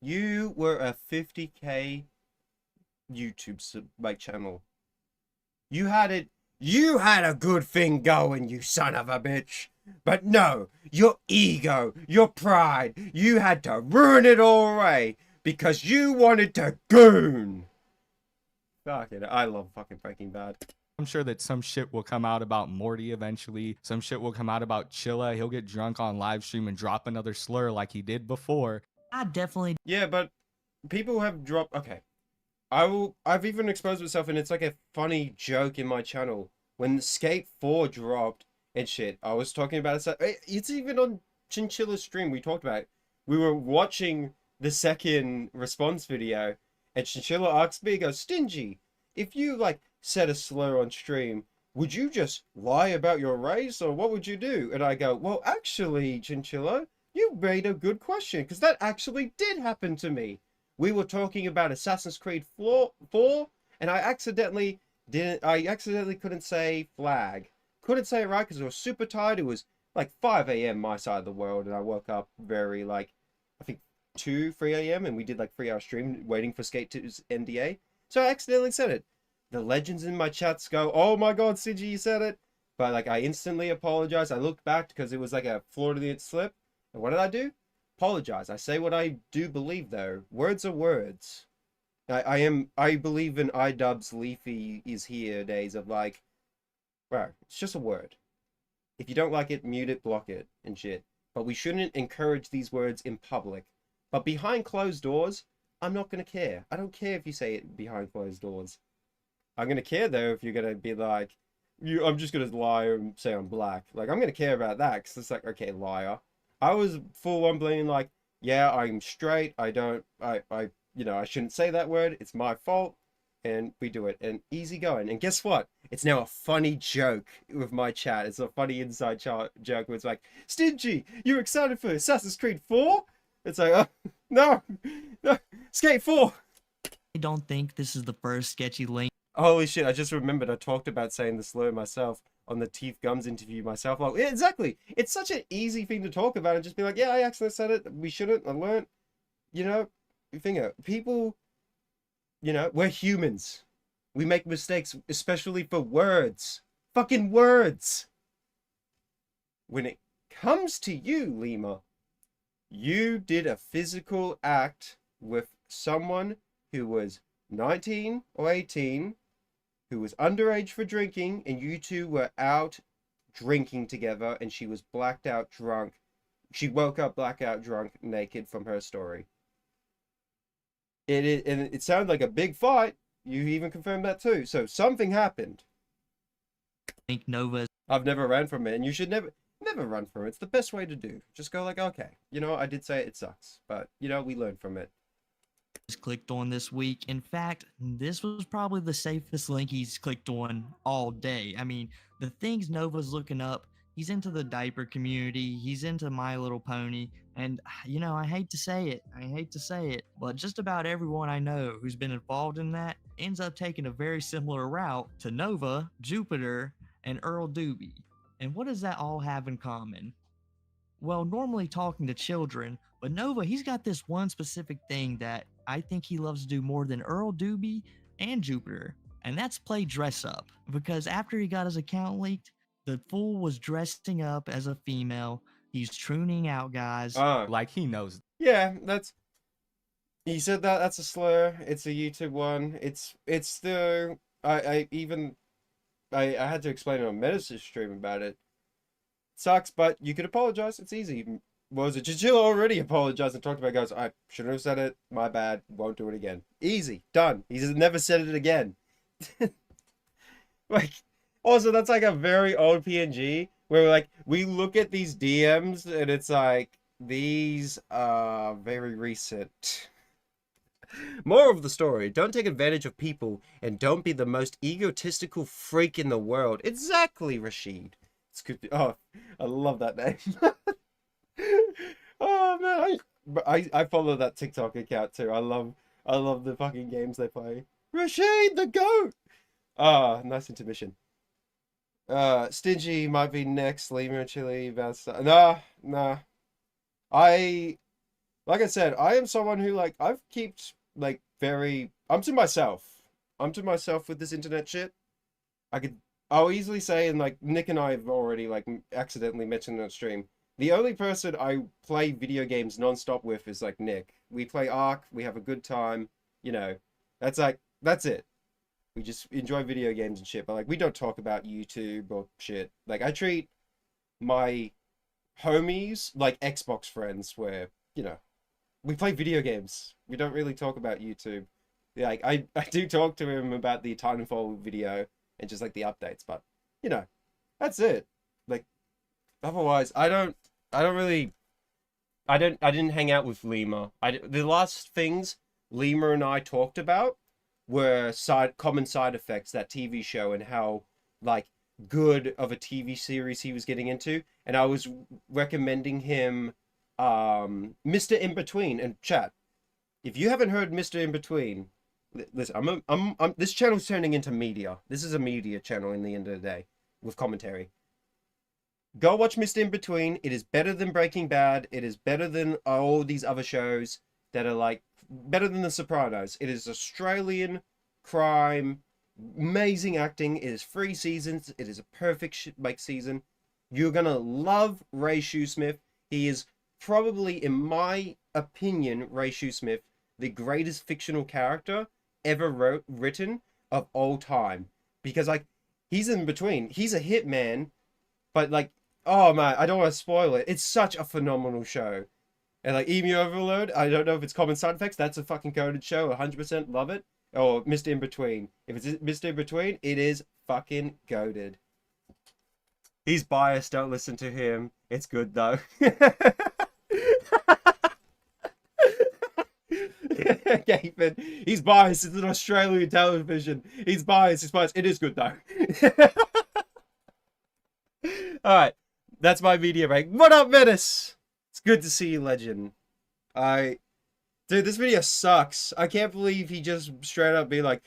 You were a 50k YouTube channel. You had a good thing going, you son of a bitch. But no, your ego, your pride, you had to ruin it all away because you wanted to goon. Fuck it, I love fucking Breaking Bad. sure that some shit will come out about Morty eventually. Some shit will come out about Chilla. He'll get drunk on live stream and drop another slur like he did before. I definitely Yeah, but people have dropped. Okay, I've even exposed myself, and it's like a funny joke in my channel when Skate 4 dropped and shit. I was talking about it. It's even on Chinchilla's stream. We talked about it. We were watching the second response video, and Chinchilla asked me, he goes, Stingy, if you like said a slur on stream, would you just lie about your race, or what would you do? And I go, well, actually, Chinchilla, you made a good question, because that actually did happen to me. We were talking about Assassin's Creed 4, and I accidentally couldn't say flag. Couldn't say it right because I was super tired. It was like 5 a.m. my side of the world, and I woke up very, like, I think 3 a.m. and we did like 3-hour stream waiting for Skate 2's NDA. So I accidentally said it. The legends in my chats go, oh my god, Sigi, you said it. But like, I instantly apologized. I looked back because it was like a Florida slip. And what did I do? Apologize. I say what I do believe, though. Words are words. I believe in iDubbbz Leafy is here days of like, bro, it's just a word. If you don't like it, mute it, block it, and shit. But we shouldn't encourage these words in public. But behind closed doors, I'm not gonna care. I don't care if you say it behind closed doors. I'm gonna care though if you're gonna be like, I'm just gonna lie and say I'm black. Like, I'm gonna care about that because it's like, okay, liar. I was full on blaming like, yeah, I'm straight. I shouldn't say that word. It's my fault. And we do it, and easy going. And guess what? It's now a funny joke with my chat. It's a funny inside joke where it's like, Stingy, you're excited for Assassin's Creed 4? It's like, no, Skate 4. I don't think this is the first sketchy link. Holy shit, I just remembered I talked about saying the slur myself on the Teeth Gums interview myself. Like, yeah, exactly. It's such an easy thing to talk about and just be like, yeah, I accidentally said it. We shouldn't. I learned. People, we're humans. We make mistakes, especially for words. Fucking words. When it comes to you, Lemur, you did a physical act with someone who was 19 or 18, who was underage for drinking, and you two were out drinking together, and she was blacked out drunk. She woke up blackout drunk, naked from her story. It sounded like a big fight. You even confirmed that too. So something happened. I think Nova I've never ran from it, and you should never run from it. It's the best way to do. Just go like, okay, I did say it sucks, but we learned from it. clicked on this week. In fact, this was probably the safest link he's clicked on all day. I mean, the things Nova's looking up, he's into the diaper community, he's into My Little Pony, and I hate to say it, but just about everyone I know who's been involved in that ends up taking a very similar route to Nova, Jupiter, and Earl Doobie. And what does that all have in common? Well, normally talking to children, but Nova, he's got this one specific thing that I think he loves to do more than Earl Doobie and Jupiter, and that's play dress up. Because after he got his account leaked, the fool was dressing up as a female. He's trooning out guys. Like he knows. Yeah, he said that's a slur. It's a YouTube one. It's the I had to explain on Medicine stream about it. Sucks, but you could apologize. It's easy. What was it? Chilla already apologized and talked about it. Goes, I shouldn't have said it. My bad. Won't do it again. Easy. Done. He's never said it again. Like, also, that's like a very old PNG where like we look at these DMs and it's like these are very recent. Moral of the story, don't take advantage of people and don't be the most egotistical freak in the world. Exactly, Rashid. It's good. Oh, I love that name. Oh man, I follow that TikTok account too. I love the fucking games they play. Rashid the goat. Ah, nice intermission. Stingy might be next. Lemur and Chili. Nah. Like I said, I am someone who I've kept I'm to myself. I'm to myself with this internet shit. I'll easily say, and Nick and I have already accidentally mentioned on stream. The only person I play video games nonstop with is Nick. We play Ark, we have a good time, that's it. We just enjoy video games and shit, but we don't talk about YouTube or shit. I treat my homies like Xbox friends where, we play video games. We don't really talk about YouTube. I do talk to him about the Titanfall video and just the updates, but that's it. Otherwise, I didn't hang out with Lemur. The last things Lemur and I talked about were common side effects, that TV show, and how good of a TV series he was getting into, and I was recommending him Mr. In Between. And chat, if you haven't heard Mr. In Between, listen, I'm this channel's turning into media. This is a media channel in the end of the day with commentary. Go watch Mr. In Between. It is better than Breaking Bad. It is better than all these other shows that are better than The Sopranos. It is Australian crime, amazing acting. It is 3 seasons. It is a perfect season. You're gonna love Ray Shoesmith. He is probably, in my opinion, Ray Shoesmith, the greatest fictional character ever written of all time. Because he's in between. He's a hitman, but oh man, I don't want to spoil it. It's such a phenomenal show. And Emu Overload, I don't know if it's common side effects. That's a fucking coded show. 100% love it. Or Mr. In Between. If it's Mr. In Between, it is fucking goated. He's biased. Don't listen to him. It's good though. Gateman, he's biased. It's an Australian television. He's biased. He's biased. It is good though. All right, that's my video rank. What up, Menace? It's good to see you, legend. Dude, this video sucks. I can't believe he just straight up be like,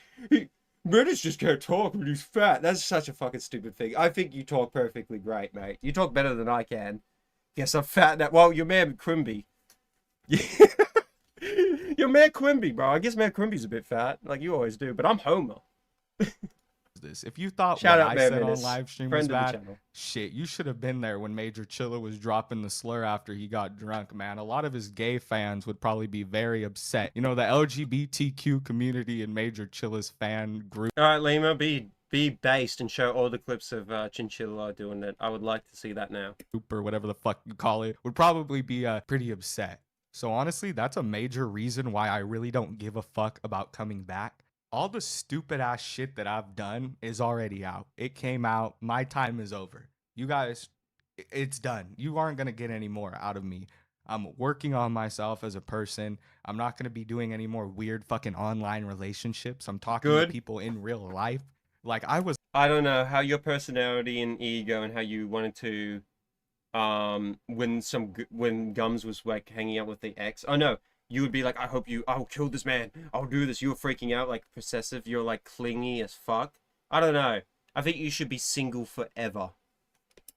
Menace just can't talk when he's fat. That's such a fucking stupid thing. I think you talk perfectly great, mate. You talk better than I can. Guess I'm fat now. Well, your man Quimby. Your man Quimby, bro. I guess man Quimby's a bit fat, like you always do. But I'm Homer. This. If you thought Shout what out, I man, said on Menace. live stream Friend was of the bad, channel. shit, you should have been there when Major Chilla was dropping the slur after he got drunk, man. A lot of his gay fans would probably be very upset. You know, the LGBTQ community and Major Chilla's fan group. All right, Lima, be based and show all the clips of Chinchilla doing it. I would like to see that now. Or whatever the fuck you call it, would probably be pretty upset. So honestly, that's a major reason why I really don't give a fuck about coming back. All the stupid ass shit that I've done is already out. It came out. My time is over. You guys, it's done. You aren't going to get any more out of me. I'm working on myself as a person. I'm not going to be doing any more weird fucking online relationships. I'm talking to people in real life. Like I don't know how your personality and ego and how you wanted to when Gums was like hanging out with the ex. Oh no, you would be like, I'll kill this man, I'll do this. You were freaking out, like possessive, you're like clingy as fuck. I don't know. I think you should be single forever.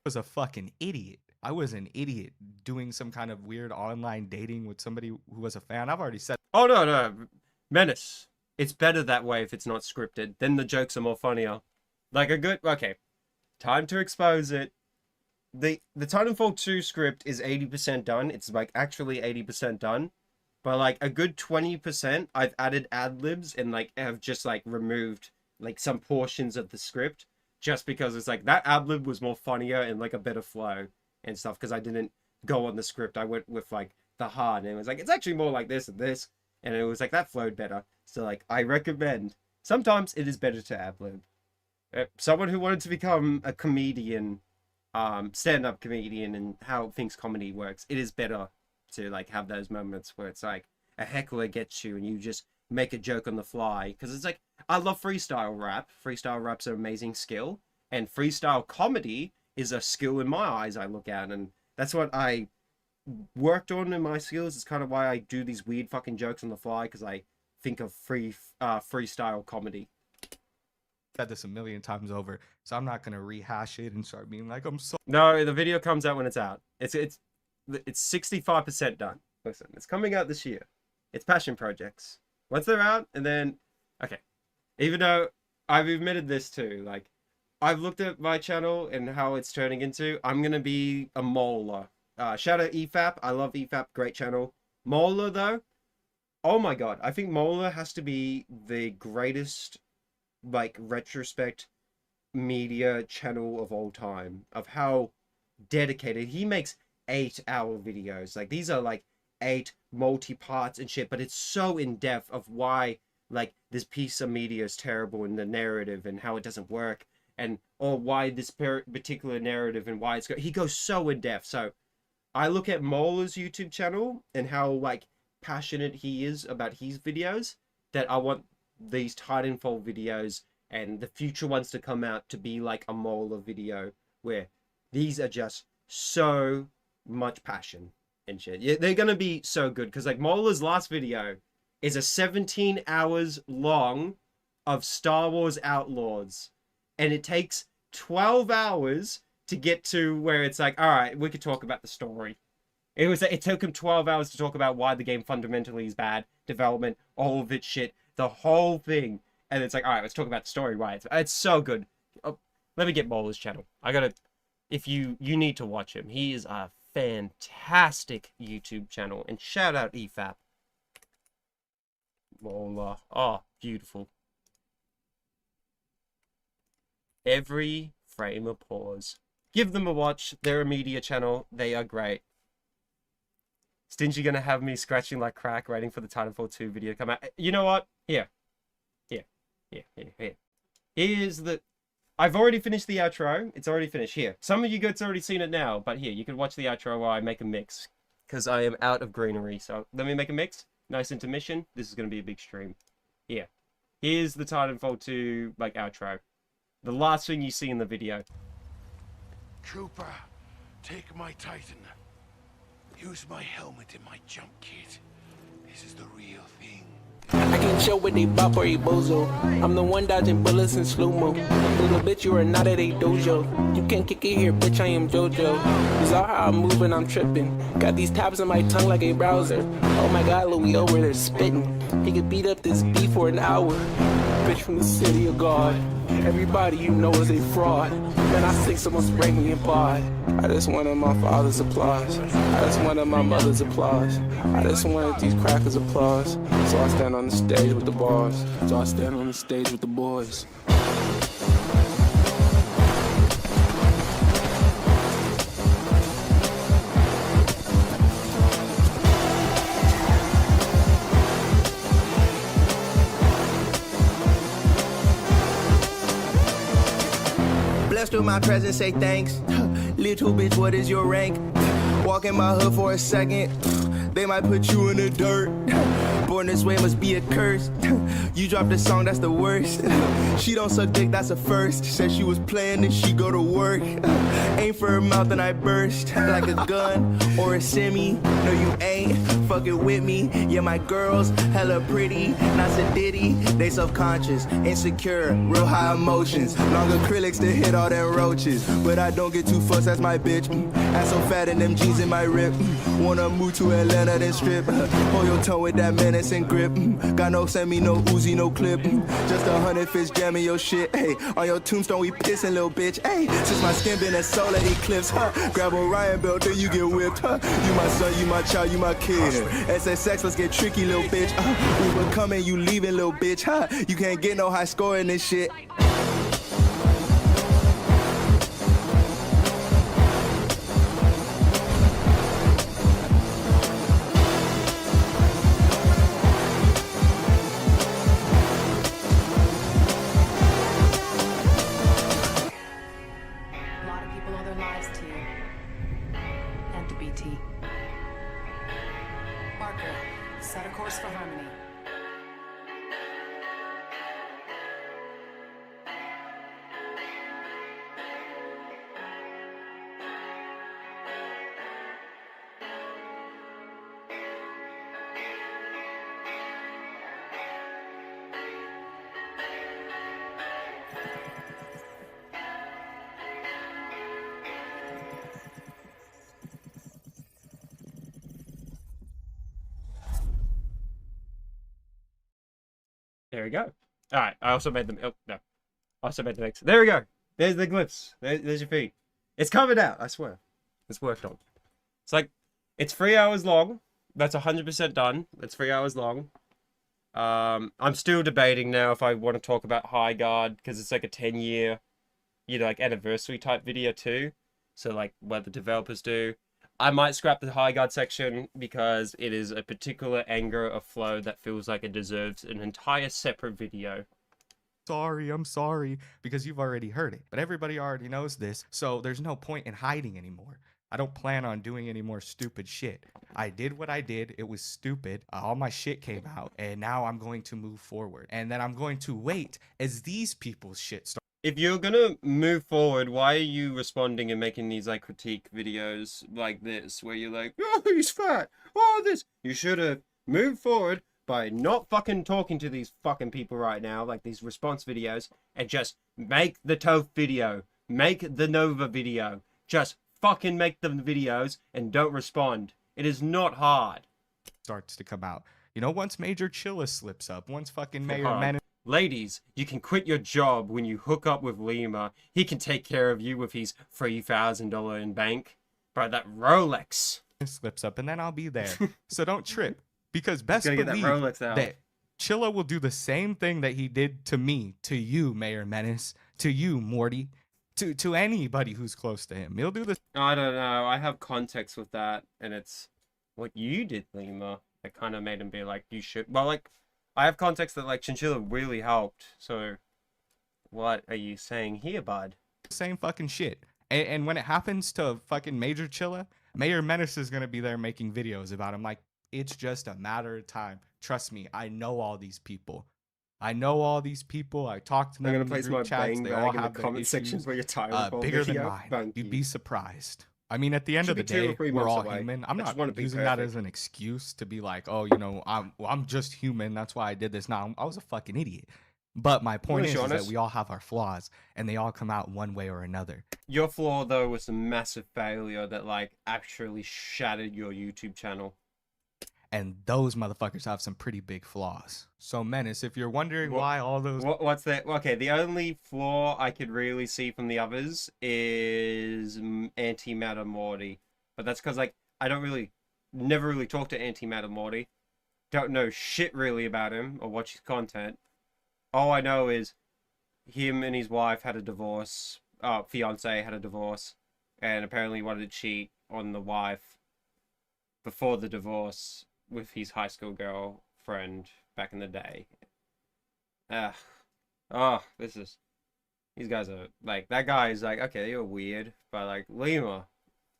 was a fucking idiot. I was an idiot doing some kind of weird online dating with somebody who was a fan. I've already said. Oh no, Menace. It's better that way if it's not scripted. Then the jokes are more funnier. Like a good time to expose it. The Titanfall 2 script is 80% done. It's like actually 80% done. But like a good 20%, I've added ad-libs and like have just like removed like some portions of the script just because it's like that ad-lib was more funnier and like a better flow and stuff because I didn't go on the script. I went with like the hard and it was like, it's actually more like this and this. And it was like, that flowed better. So like, I recommend, sometimes it is better to ad-lib. Someone who wanted to become a comedian, stand-up comedian and how thinks comedy works, it is better to like have those moments where it's like a heckler gets you and you just make a joke on the fly. Because it's like, I love freestyle rap. Freestyle rap's an amazing skill. And freestyle comedy is a skill in my eyes I look at. And that's what I worked on in my skills. It's kind of why I do these weird fucking jokes on the fly, because I think of freestyle comedy. Said this a million times over, so I'm not gonna rehash it and start being like, I'm so. No, the video comes out when it's out. It's 65% done. Listen, it's coming out this year. It's passion projects. Once they're out, and then okay. Even though I've admitted this too, like I've looked at my channel and how it's turning into, I'm gonna be a molar. Shout out EFAP. I love EFAP. Great channel. Molar though, oh my god, I think Molar has to be the greatest like retrospect media channel of all time, of how dedicated he makes. 8-hour videos, like these are like 8 multi-parts and shit, but it's so in depth of why like this piece of media is terrible in the narrative and how it doesn't work, and or why this particular narrative and why he goes so in depth. So I look at Molar's YouTube channel and how like passionate he is about his videos, that I want these Titanfall videos and the future ones to come out to be like a Molar video, where these are just so much passion and shit. Yeah, they're gonna be so good, because like Molar's last video is a 17 hours long of Star Wars Outlaws, and it takes 12 hours to get to where it's like, all right, we could talk about the story. It took him 12 hours to talk about why the game fundamentally is bad, development, all of its shit, the whole thing, and it's like, all right, let's talk about the story. Why it's so good. Oh, let me get Molar's channel. I gotta. If you need to watch him, he is a fantastic YouTube channel. And shout out EFAP. Molar. Oh, beautiful. Every frame of pause. Give them a watch. They're a media channel. They are great. Stingy gonna have me scratching like crack, waiting for the Titanfall 2 video to come out. You know what? Here. Here's the... I've already finished the outro. It's already finished. Here. Some of you guys already seen it now, but here, you can watch the outro while I make a mix. Because I am out of greenery. So let me make a mix. Nice intermission. This is going to be a big stream. Here. Here's the Titanfall 2, like, outro. The last thing you see in the video. Cooper, take my Titan. Use my helmet and my jump kit. This is the real thing. I can chill with they bop or a bozo. I'm the one dodging bullets in slow-mo. Little bitch, you are not at a dojo. You can't kick it here, bitch, I am JoJo. You saw how I'm moving, I'm tripping. Got these tabs on my tongue like a browser. Oh my god, Louis over there spitting. He could beat up this beef for an hour. Bitch from the city of God. Everybody you know is a fraud. Man, I think someone sprang me in pod. I just wanted my father's applause. I just wanted my mother's applause. I just wanted these crackers' applause. So I stand on the stage with the bars. So I stand on the stage with the boys. Blessed with my presence, say thanks. Little bitch, what is your rank? Walk in my hood for a second, they might put you in the dirt. Born this way must be a curse. You dropped a song, that's the worst. She don't suck dick, that's a first. Said she was playing and she go to work. Aim for her mouth and I burst. Like a gun or a semi. No, you ain't fucking with me. Yeah, my girls hella pretty, not sedity. They self-conscious, insecure, real high emotions. Long acrylics to hit all them roaches. But I don't get too fussed, that's my bitch. Ass so fat and them jeans in my rip. Wanna move to Atlanta, then strip. Hold your tongue with that menace and grip. Got no send me, no Uzi, no clip. Just 100 fish jamming your shit. Hey, on your tombstone we pissing, little bitch. Hey, since my skin been a solar eclipse, huh? Grab a Ryan belt, then you get whipped, huh? You my son, you my child, you my kid. SSX, let's get tricky, little bitch. We were coming, you leaving, little bitch, huh? You can't get no high score in this shit. Set a course for harmony. There we go. All right. I also made them. Oh no. I also made the mix. There we go. There's the glyphs. There's your feed. It's covered out. I swear. It's worked on. It's like it's 3 hours long. That's 100% done. It's 3 hours long. I'm still debating now if I want to talk about High Guard because it's like a 10-year, like anniversary type video too. So like what the developers do. I might scrap the High Guard section because it is a particular anger of flow that feels like it deserves an entire separate video. I'm sorry, because you've already heard it. But everybody already knows this, so there's no point in hiding anymore. I don't plan on doing any more stupid shit. I did what I did. It was stupid. All my shit came out, and now I'm going to move forward. And then I'm going to wait as these people's shit starts. If you're gonna move forward, why are you responding and making these like critique videos like this, where you're like, oh, he's fat, oh, this? You should have moved forward by not fucking talking to these fucking people right now, like these response videos, and just make the Toph video, make the Nova video, just fucking make the videos and don't respond. It is not hard. Starts to come out. Once Major Chilla slips up, once fucking Mayor Menace. Ladies, you can quit your job when you hook up with Lemur. He can take care of you with his $3,000 in bank. Bro, that Rolex slips up, and then I'll be there. So don't trip, because best believe that Rolex out. That Chilla will do the same thing that he did to me, to you, Mayor Menace, to you, Morty, to anybody who's close to him. He'll do this. I don't know. I have context with that, and it's what you did, Lemur. That kind of made him be like, you should. Well, like, I have context that like Chinchilla really helped, so What are you saying here, bud? Same fucking shit. And when it happens to fucking Major Chilla, Mayor Menace is gonna be there making videos about him. Like, it's just a matter of time. Trust me, I know all these people. I talk to them. I'm gonna in the place group my chats. bang They bag all in the have their comment section issues, for your tire bigger than video. mine. Thank You'd you. be surprised. I mean, at the end Should of the be 2 or day, 3 we're months all away. human. I I'm just not wanna be using that perfect. as an excuse to be like, oh, I'm just human. That's why I did this. No, I was a fucking idiot. But my point is that honest. we all have our flaws, and they all come out one way or another. Your flaw, though, was a massive failure that, like, actually shattered your YouTube channel. And those motherfuckers have some pretty big flaws. So, Menace, if you're wondering why all those... What's that? Okay, the only flaw I could really see from the others is Antimatter Morty. But that's because, like, I never really talk to Antimatter Morty. Don't know shit really about him or watch his content. All I know is him and his wife had a divorce. Fiance had a divorce. And apparently wanted to cheat on the wife before the divorce with his high school girlfriend back in the day. These guys are, like, that guy is like, okay, you're weird, but, like, Lemur,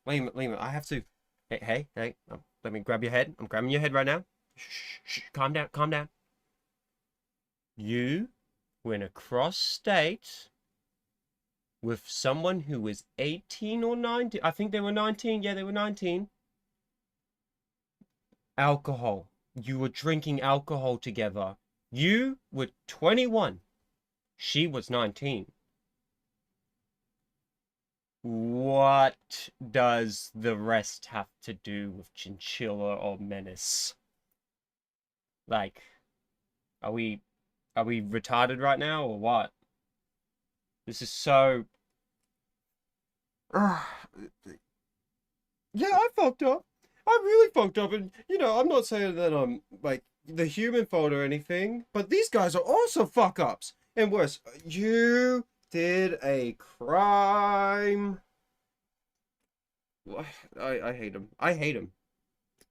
I have to, hey, let me grab your head. I'm grabbing your head right now. Shh, calm down. You went across state with someone who was 18 or 19. I think they were 19. Yeah, they were 19. Alcohol. You were drinking alcohol together. You were 21. She was 19. What does the rest have to do with Chinchilla or Menace? Like, are we retarded right now or what? This is so... Yeah, I fucked up. I really fucked up, and, I'm not saying that I'm, like, the human fault or anything, but these guys are also fuck-ups. And worse, you did a crime. I hate him. I hate him.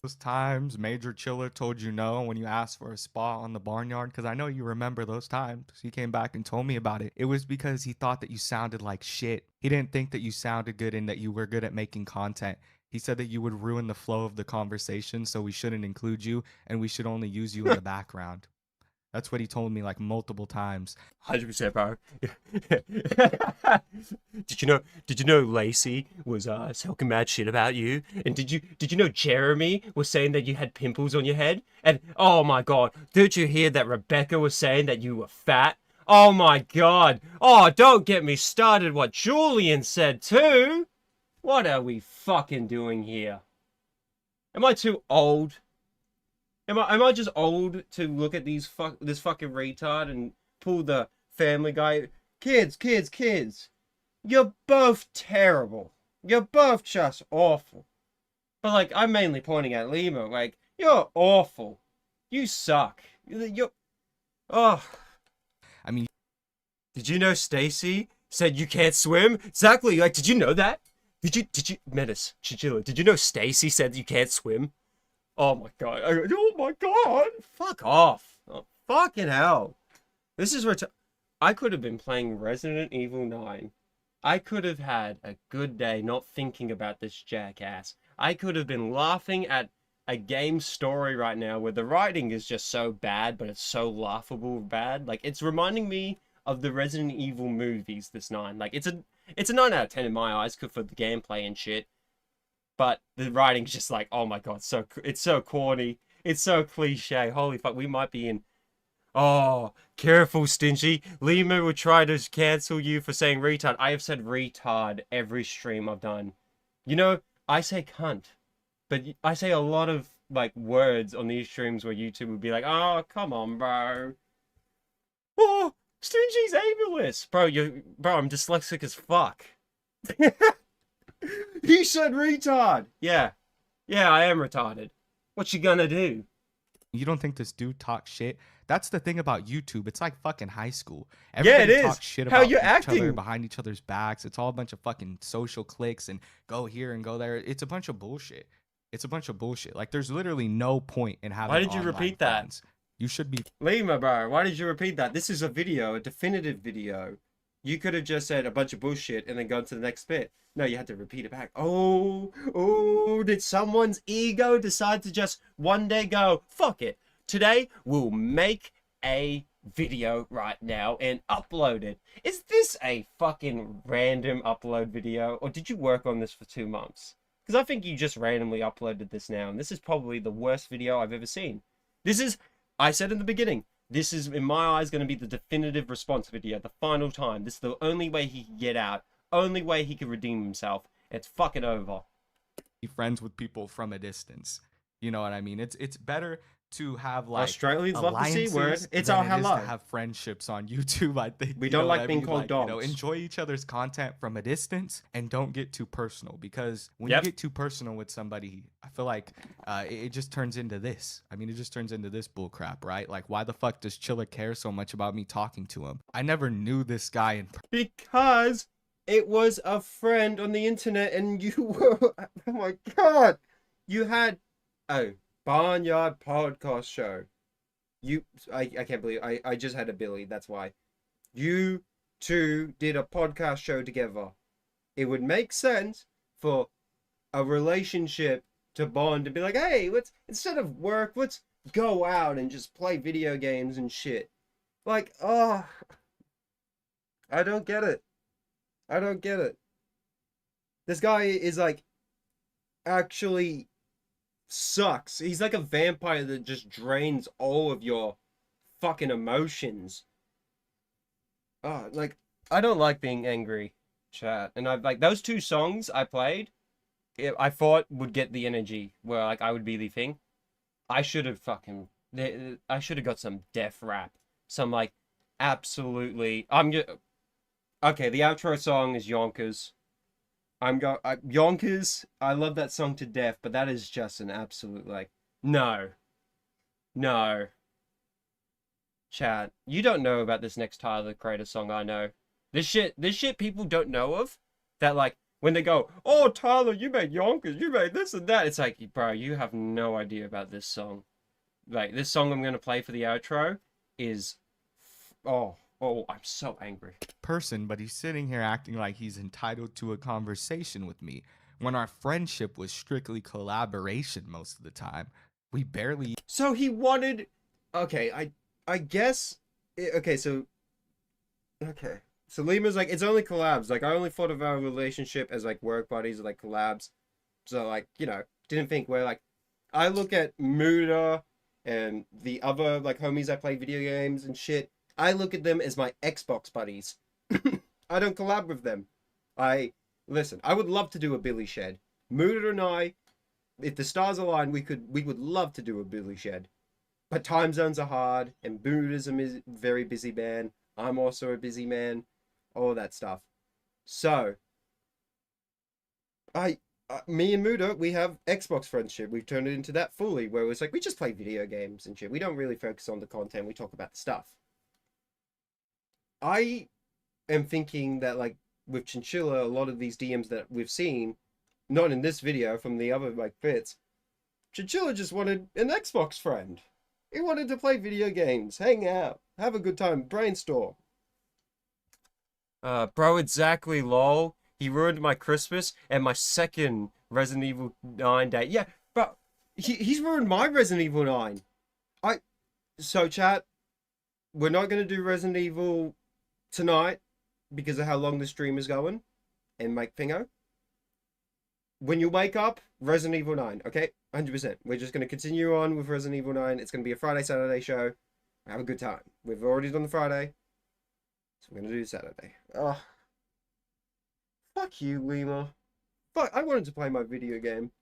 Those times Major Chilla told you no when you asked for a spot on the barnyard, because I know you remember those times. He came back and told me about it. It was because he thought that you sounded like shit. He didn't think that you sounded good and that you were good at making content. He said that you would ruin the flow of the conversation, so we shouldn't include you and we should only use you in the background. That's what he told me, like, multiple times. 100%, bro. Did you know Lacey was talking mad shit about you? And did you know Jeremy was saying that you had pimples on your head? And oh my god, did you hear that Rebecca was saying that you were fat? Oh my god. Oh, don't get me started what Julian said too. What are we fucking doing here? Am I too old? Am I just old to look at this fucking retard and pull the Family Guy? Kids. You're both terrible. You're both just awful. But, like, I'm mainly pointing at Lemur. Like, you're awful. You suck. You're... Oh. I mean... Did you know Stacy said you can't swim? Exactly. Like, did you know that? Did you... Menace, Chinchilla, did you know Stacy said you can't swim? Oh my god. Oh my god. Fuck off. Oh, fucking hell. This is I could have been playing Resident Evil 9. I could have had a good day not thinking about this jackass. I could have been laughing at a game story right now where the writing is just so bad, but it's so laughable bad. Like, it's reminding me of the Resident Evil movies, this 9. Like, it's a 9 out of 10 in my eyes for the gameplay and shit. But the writing's just like, oh my god, it's so corny. It's so cliche. Holy fuck, we might be in... Oh, careful, Stingy. Lemur will try to cancel you for saying retard. I have said retard every stream I've done. I say cunt. But I say a lot of, like, words on these streams where YouTube would be like, oh, come on, bro. Oh, Stingy's ableist. Bro, I'm dyslexic as fuck. He said retard. Yeah, I am retarded. What you gonna do? You don't think this dude talks shit? That's the thing about YouTube. It's like fucking high school. It is. Talks shit How about you each acting? other behind each other's backs. It's all a bunch of fucking social cliques and go here and go there. It's a bunch of bullshit. Like, there's literally no point in having. Why did you online repeat that? friends. You should be. Lemur, bro, why did you repeat that? This is a definitive video. You could have just said a bunch of bullshit and then gone to the next bit. No, you had to repeat it back. Oh, did someone's ego decide to just one day go, fuck it. Today, we'll make a video right now and upload it. Is this a fucking random upload video? Or did you work on this for 2 months? Because I think you just randomly uploaded this now. And this is probably the worst video I've ever seen. This is, I said in the beginning, this is, in my eyes, going to be the definitive response video, the final time. This is the only way he can get out. Only way he can redeem himself. It's fucking over. Be friends with people from a distance. You know what I mean? It's better to have like Australians love the C word. It's our hello. To have friendships on YouTube, I think. We don't like being called dogs. You know, enjoy each other's content from a distance and don't get too personal, because when you get too personal with somebody, I feel like it just turns into this. I mean, it just turns into this bull crap, right? Like, why the fuck does Chilla care so much about me talking to him? I never knew this guy in because it was a friend on the internet and you were, oh my god, you had Barnyard podcast show. I can't believe I just had a Billy, that's why. You two did a podcast show together. It would make sense for a relationship to bond and be like, hey, let's, instead of work, let's go out and just play video games and shit. Like, oh, I don't get it. I don't get it. This guy is like, actually sucks. He's like a vampire that just drains all of your fucking emotions. Oh, like, I don't like being angry, chat. And I've like those 2 songs I played, I thought would get the energy where like I would be the thing. I should have got some death rap, some like absolutely. Okay, the outro song is Yonkers. Yonkers, I love that song to death, but that is just an absolute, like, no. Chat, you don't know about this next Tyler, the Creator song I know. This shit people don't know of, that, like, when they go, oh, Tyler, you made Yonkers, you made this and that, it's like, bro, you have no idea about this song. Like, this song I'm gonna play for the outro is, oh, I'm so angry. Person, but he's sitting here acting like he's entitled to a conversation with me when our friendship was strictly collaboration most of the time. We barely. So he wanted. Okay, I guess. Okay, so Lima's like, it's only collabs. Like, I only thought of our relationship as like work buddies or like collabs. So like, you know, didn't think we're like. I look at Muda and the other like homies I play video games and shit. I look at them as my Xbox buddies. I don't collab with them. Listen, I would love to do a Billy Shed. Muda and I, if the stars align, we would love to do a Billy Shed. But time zones are hard, and Muda's a very busy man. I'm also a busy man. All that stuff. So, me and Muda, we have Xbox friendship. We've turned it into that fully, where it's like, we just play video games and shit. We don't really focus on the content. We talk about the stuff. I am thinking that, like, with Chinchilla, a lot of these DMs that we've seen, not in this video, from the other, like, bits, Chinchilla just wanted an Xbox friend. He wanted to play video games, hang out, have a good time, brainstorm. Bro, exactly, lol. He ruined my Christmas and my second Resident Evil 9 day. Yeah, bro, he's ruined my Resident Evil 9. So, chat, we're not going to do Resident Evil tonight because of how long the stream is going and Mike Fingo. When you wake up, Resident Evil 9, okay? 100%. We're just going to continue on with Resident Evil 9. It's going to be a Friday, Saturday show. Have a good time. We've already done the Friday, so we're going to do Saturday. Ugh. Fuck you, Lima. Fuck, I wanted to play my video game.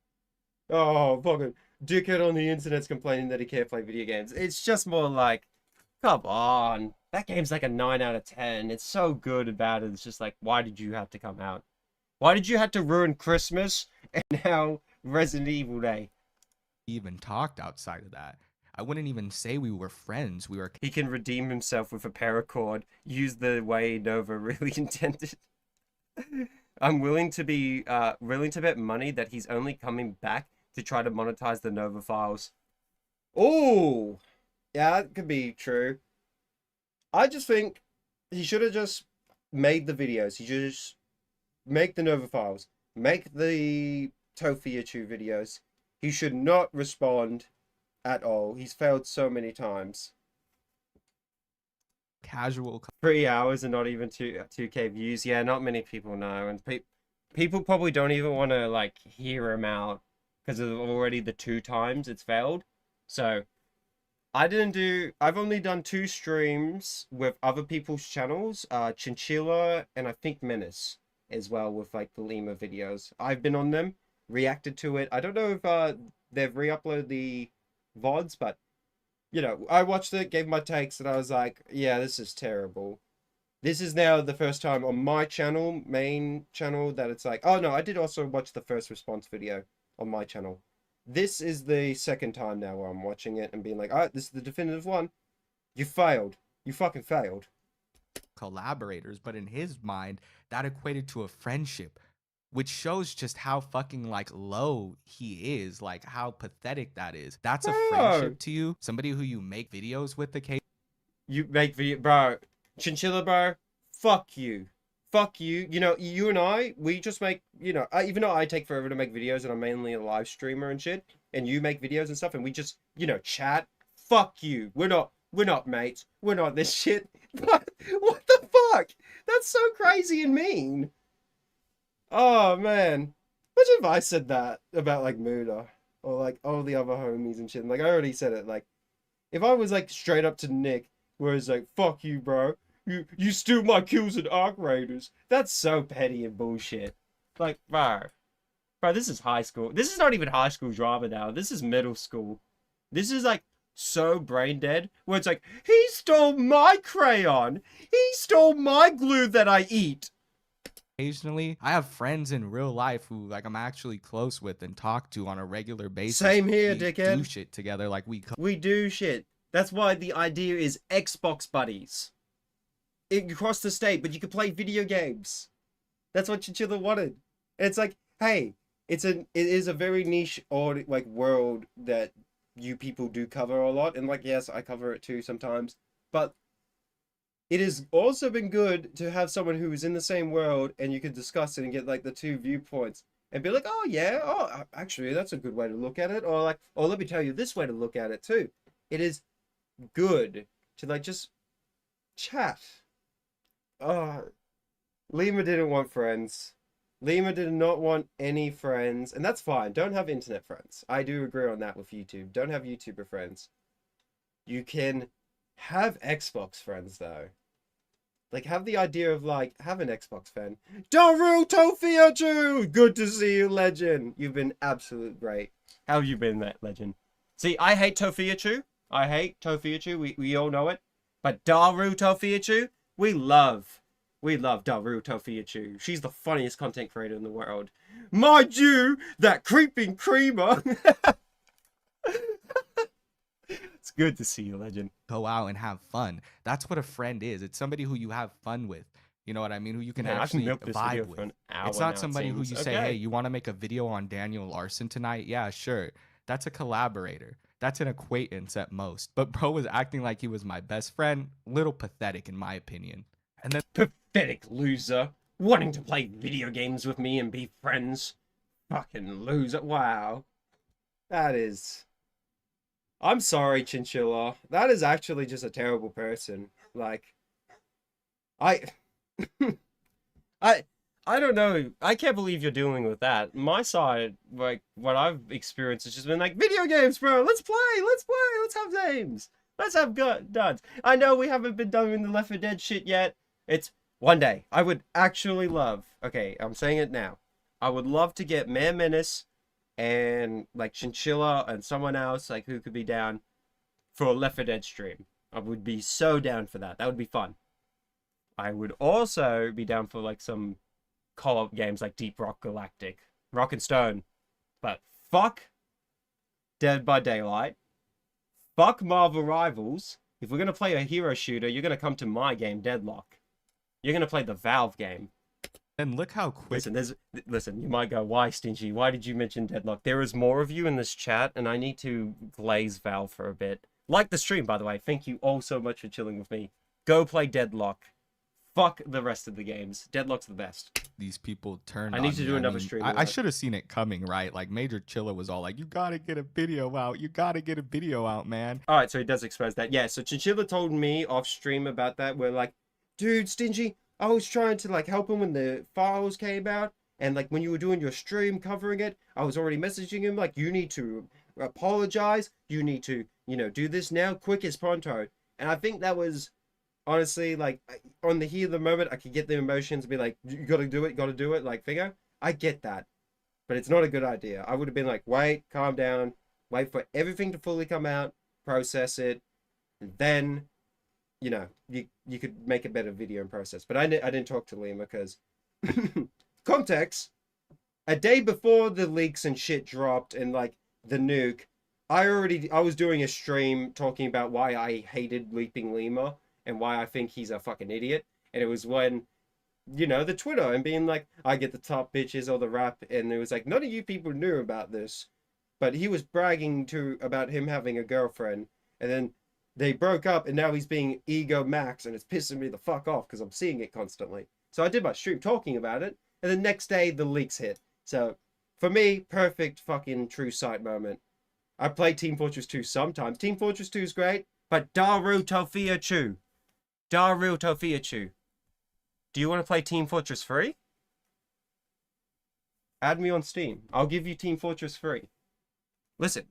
Oh, fucking dickhead on the internet's complaining that he can't play video games. It's just more like, come on. That game's like a 9 out of 10. It's so good about it. It's just like, why did you have to come out? Why did you have to ruin Christmas and now Resident Evil Day? Even talked outside of that. I wouldn't even say we were friends. We were. He can redeem himself with a paracord. Use the way Nova really intended. I'm willing to bet money that he's only coming back to try to monetize the Nova files. Oh, yeah, that could be true. I just think he should have just made the videos. He just make the Nova files. Make the Tofiachu videos. He should not respond at all. He's failed so many times. Casual. 3 hours and not even 2K views. Yeah, not many people know. And people probably don't even want to, like, hear him out because of already the 2 times it's failed. So, I've only done 2 streams with other people's channels, Chinchilla and I think Menace as well, with like the Lemur videos. I've been on them, reacted to it. I don't know if they've re-uploaded the VODs, but you know, I watched it, gave my takes, and I was like, yeah, this is terrible. This is now the first time on my channel, main channel, that it's like, oh no, I did also watch the first response video on my channel. This is the second time now where I'm watching it and being like, alright, this is the definitive one. You failed. You fucking failed. Collaborators, but in his mind, that equated to a friendship, which shows just how fucking like low he is, like how pathetic that is. That's a friendship to you? Somebody who you make videos with occasionally? You make video, bro. Chinchilla, bro. Fuck you. Fuck you. You know, you and I, we just make, you know, even though I take forever to make videos and I'm mainly a live streamer and shit, and you make videos and stuff, and we just, you know, chat. Fuck you. We're not mates. We're not this shit. What the fuck? That's so crazy and mean. Oh, man. Imagine if I said that about, like, Muda. Or, like, all the other homies and shit. Like, I already said it. Like, if I was, like, straight up to Nick, where it's like, fuck you, bro. You steal my kills at Arc Raiders. That's so petty and bullshit. Like, bro, this is high school. This is not even high school drama now. This is middle school. This is like so brain dead. Where it's like, he stole my crayon. He stole my glue that I eat. Occasionally, I have friends in real life who like I'm actually close with and talk to on a regular basis. Same here, we dickhead. Do shit together, like we do shit. That's why the idea is Xbox buddies. It cross the state, but you can play video games. That's what Chinchilla wanted. And it's like, hey, it is a very niche or like world that you people do cover a lot, and like, yes, I cover it too sometimes. But it has also been good to have someone who is in the same world, and you can discuss it and get like the 2 viewpoints, and be like, oh yeah, oh actually that's a good way to look at it, or like, oh let me tell you this way to look at it too. It is good to like just chat. Lemur didn't want friends. Lemur did not want any friends, and that's fine. Don't have internet friends. I do agree on that with YouTube. Don't have YouTuber friends. You can have Xbox friends though. Like, have the idea of like, have an Xbox fan. Daru Tofiachu! Good to see you, legend. You've been absolute great. How have you been, that legend? See, I hate Tofiachu. I hate Tofiachu. We all know it. But Daru Tofiachu, we love Daru Tofiachu. She's the funniest content creator in the world. Mind you, that creeping creamer. It's good to see you, legend. Go out and have fun. That's what a friend is. It's somebody who you have fun with. You know what I mean? Who you can actually vibe with. It's not somebody who you say, hey, you want to make a video on Daniel Larson tonight? Yeah, sure. That's a collaborator. That's an acquaintance at most. But bro was acting like he was my best friend. Little pathetic in my opinion. And then pathetic loser. Wanting to play video games with me and be friends. Fucking loser. Wow. That is... I'm sorry, Chinchilla. That is actually just a terrible person. Like... I don't know. I can't believe you're dealing with that. My side, like, what I've experienced has just been like, video games, bro. Let's play. Let's have games. Let's have duds. I know we haven't been doing the Left 4 Dead shit yet. It's one day. I would actually love, okay, I'm saying it now. I would love to get Mayor Menace and like Chinchilla and someone else like who could be down for a Left 4 Dead stream. I would be so down for that. That would be fun. I would also be down for like some co-op games like Deep Rock Galactic, Rock and Stone. But fuck Dead by Daylight. Fuck Marvel Rivals. If we're going to play a hero shooter, you're going to come to my game, Deadlock. You're going to play the Valve game. And look how quick... Listen, you might go, why, Stingy? Why did you mention Deadlock? There is more of you in this chat, and I need to glaze Valve for a bit. Like the stream, by the way. Thank you all so much for chilling with me. Go play Deadlock. Fuck the rest of the games. Deadlock's the best. These people turned I need on to me. do another stream of I that. should have seen it coming, right? Like Major Chilla was all like, "You gotta get a video out. You gotta get a video out, man." All right, so he does expose that. Yeah, so Chinchilla told me off stream about that. We're like, dude, Stingy, I was trying to like help him when the files came out, and like when you were doing your stream covering it, I was already messaging him like, you need to apologize. You need to, do this now, quick as pronto. And I think that was honestly like on the heat of the moment, I could get the emotions and be like, you gotta do it, like figure. I get that, but it's not a good idea. I would have been like, wait, calm down, wait for everything to fully come out, process it, and then, you could make a better video and process. But I didn't talk to Lemur because context. A day before the leaks and shit dropped and like the nuke, I was doing a stream talking about why I hated Leaping Lemur and why I think he's a fucking idiot. And it was when, the Twitter and being like, I get the top bitches or the rap, and it was like, none of you people knew about this. But he was bragging about him having a girlfriend, and then they broke up, and now he's being ego max, and it's pissing me the fuck off because I'm seeing it constantly. So I did my stream talking about it, and the next day the leaks hit. So for me, perfect fucking true sight moment. I play Team Fortress 2 sometimes. Team Fortress 2 is great, but Daru Tofia Chu. Do you want to play Team Fortress 3? Add me on Steam. I'll give you Team Fortress 3. Listen,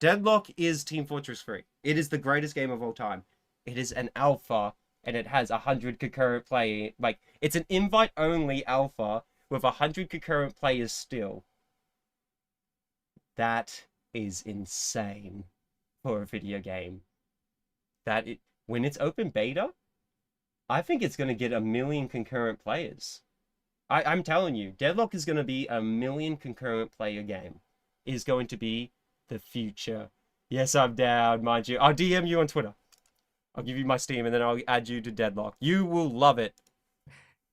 Deadlock is Team Fortress 3. It is the greatest game of all time. It is an alpha, and it has 100 concurrent play. Like, it's an invite-only alpha with 100 concurrent players still. That is insane for a video game. When it's open beta, I think it's going to get 1 million concurrent players. I'm telling you, Deadlock is going to be 1 million concurrent player game. It is going to be the future. Yes, I'm down, mind you. I'll DM you on Twitter. I'll give you my Steam, and then I'll add you to Deadlock. You will love it.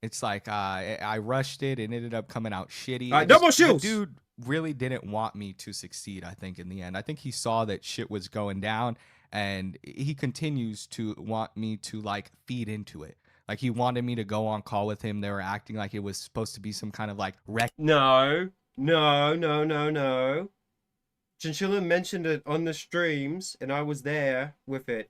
It's like I rushed it and it ended up coming out shitty. All right, no more shields! The dude really didn't want me to succeed, I think, in the end. I think he saw that shit was going down, and he continues to want me to, like, feed into it. Like, he wanted me to go on call with him. They were acting like it was supposed to be some kind of, like, wreck. No. Chinchilla mentioned it on the streams, and I was there with it.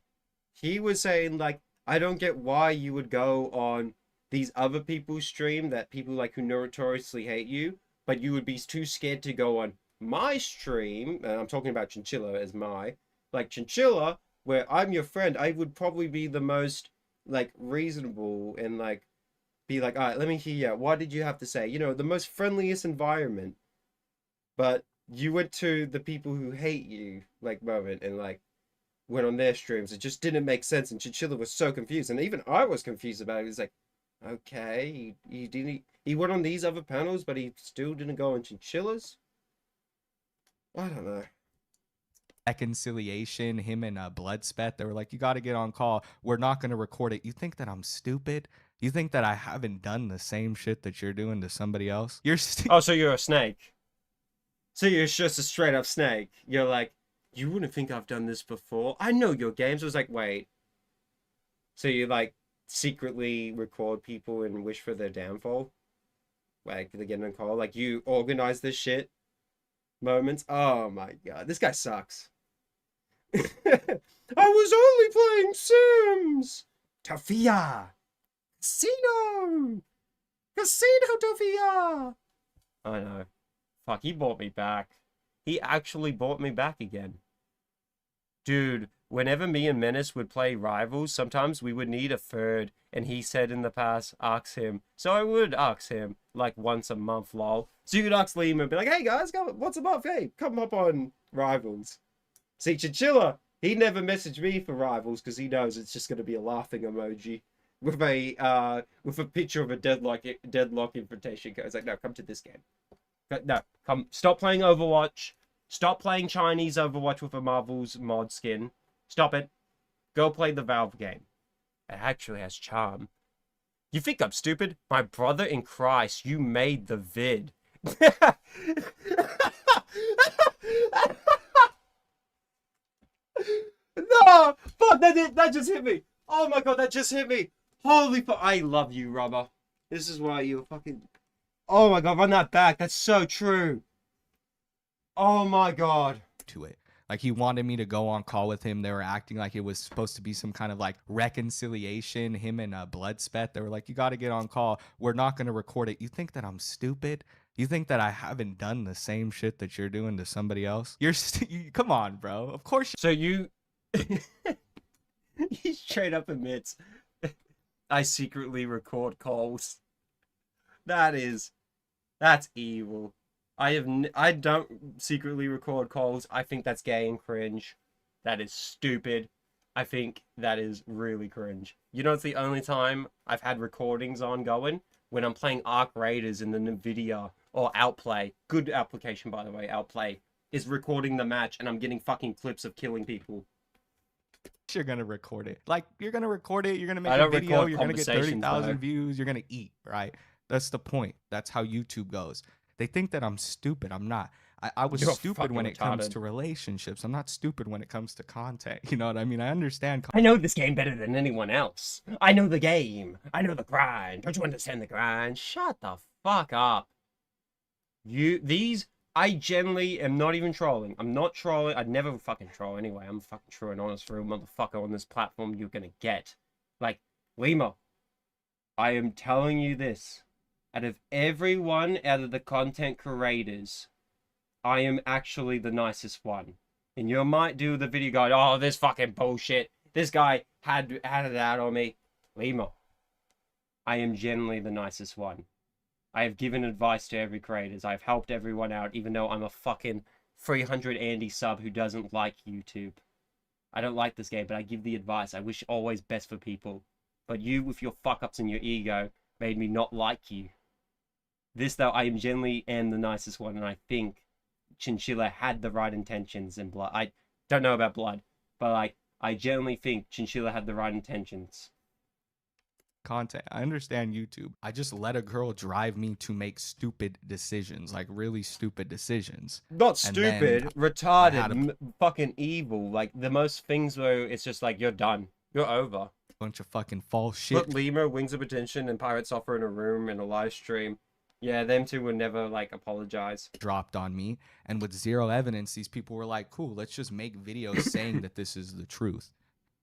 He was saying, like, I don't get why you would go on these other people's stream, that people, like, who notoriously hate you, but you would be too scared to go on my stream, and I'm talking about Chinchilla as like, Chinchilla, where I'm your friend, I would probably be the most, like, reasonable and, like, be like, all right, let me hear you. What did you have to say? The most friendliest environment. But you went to the people who hate you, like, moment, and, like, went on their streams. It just didn't make sense, and Chinchilla was so confused, and even I was confused about it. He was like, okay, he went on these other panels, but he still didn't go on Chinchilla's? I don't know. Reconciliation, him and Bloodspet, they were like, you got to get on call. We're not going to record it. You think that I'm stupid? You think that I haven't done the same shit that you're doing to somebody else? Oh, so you're a snake. So you're just a straight up snake. You're like, you wouldn't think I've done this before. I know your games. I was like, wait. So you, like, secretly record people and wish for their downfall? Like, they're getting a call? Like, you organize this shit? Moments? Oh my god. This guy sucks. I was only playing Sims! Tofia! Casino! Tofia! I know. Fuck, he bought me back. He actually bought me back again. Dude, whenever me and Menace would play Rivals, sometimes we would need a third, and he said in the past, ask him. So I would ask him, like, once a month, lol. So you could ask Lemur and be like, hey guys, what's a month? Hey, come up on Rivals. See, Chinchilla, he never messaged me for Rivals because he knows it's just going to be a laughing emoji with a picture of a deadlock invitation code. It's like, no, come to this game. No, come, stop playing Overwatch. Stop playing Chinese Overwatch with a Marvel's mod skin. Stop it. Go play the Valve game. It actually has charm. You think I'm stupid? My brother in Christ, you made the vid. No! Fuck, that just hit me. Oh my god, that just hit me. Holy fuck! I love you, Rubber. This is why you're fucking. Oh my god, run that back. That's so true. Oh my god. To it. Like, he wanted me to go on call with him. They were acting like it was supposed to be some kind of like reconciliation. Him and Bloodspet. They were like, you got to get on call. We're not going to record it. You think that I'm stupid? You think that I haven't done the same shit that you're doing to somebody else? Come on, bro. Of course. So you. He straight up admits, I secretly record calls. That's evil. I don't secretly record calls. I think that's gay and cringe. That is stupid. I think that is really cringe. You know, it's the only time I've had recordings ongoing when I'm playing Arc Raiders in the NVIDIA or Outplay. Good application, by the way. Outplay is recording the match, and I'm getting fucking clips of killing people. You're gonna record it. Like, you're gonna record it. You're gonna make I a don't video. record You're gonna get conversations, 30,000 though. views. You're gonna eat, right? That's the point. That's how YouTube goes. They think that I'm stupid. I'm not. I was You're stupid when fucking it comes retarded. to relationships. I'm not stupid when it comes to content. You know what I mean? I understand. I know this game better than anyone else. I know the game. I know the grind. Don't you understand the grind? Shut the fuck up. I generally am not even trolling. I'm not trolling. I'd never fucking troll anyway. I'm a fucking true and honest real motherfucker on this platform you're gonna get. Like, Lemur, I am telling you this. Out of everyone, out of the content creators, I am actually the nicest one. And you might do the video going, oh, this fucking bullshit. This guy had it out on me. Lemur, I am generally the nicest one. I have given advice to every creators. I've helped everyone out, even though I'm a fucking 300 Andy sub who doesn't like YouTube. I don't like this game, but I give the advice. I wish always best for people. But you, with your fuck-ups and your ego, made me not like you. This, though, I am generally am the nicest one, and I think Chinchilla had the right intentions in Blood. I don't know about Blood, but like, I generally think Chinchilla had the right intentions. Content. I understand YouTube. I just let a girl drive me to make stupid decisions, like really stupid decisions. Not And then stupid, retarded, fucking evil. Like, the most things where it's just like, you're done. You're over. Bunch of fucking false shit. Put Lemur, Wings of Attention, and Pirate Software in a room in a live stream. Yeah, them two would never, like, apologize. Dropped on me, and with zero evidence, these people were like, cool, let's just make videos saying that this is the truth.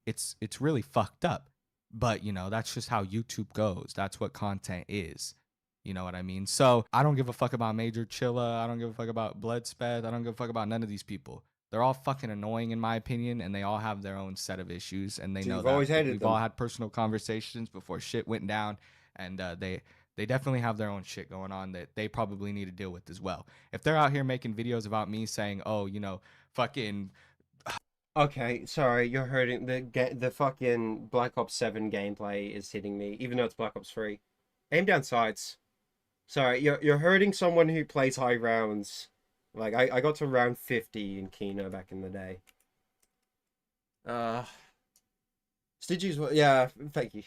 It's really fucked up. But, you know, that's just how YouTube goes. That's what content is. You know what I mean? So I don't give a fuck about Major Chilla. I don't give a fuck about Bloodspeth. I don't give a fuck about none of these people. They're all fucking annoying in my opinion, and they all have their own set of issues, and they know you've that. always hated We've them. all had personal conversations before shit went down, and they definitely have their own shit going on that they probably need to deal with as well. If they're out here making videos about me saying, oh, you know, fucking... Okay, sorry, you're hurting. The fucking Black Ops 7 gameplay is hitting me, even though it's Black Ops 3. Aim down sights. Sorry, you're hurting someone who plays high rounds. Like, I got to round 50 in Kino back in the day. Stitches, yeah, thank you.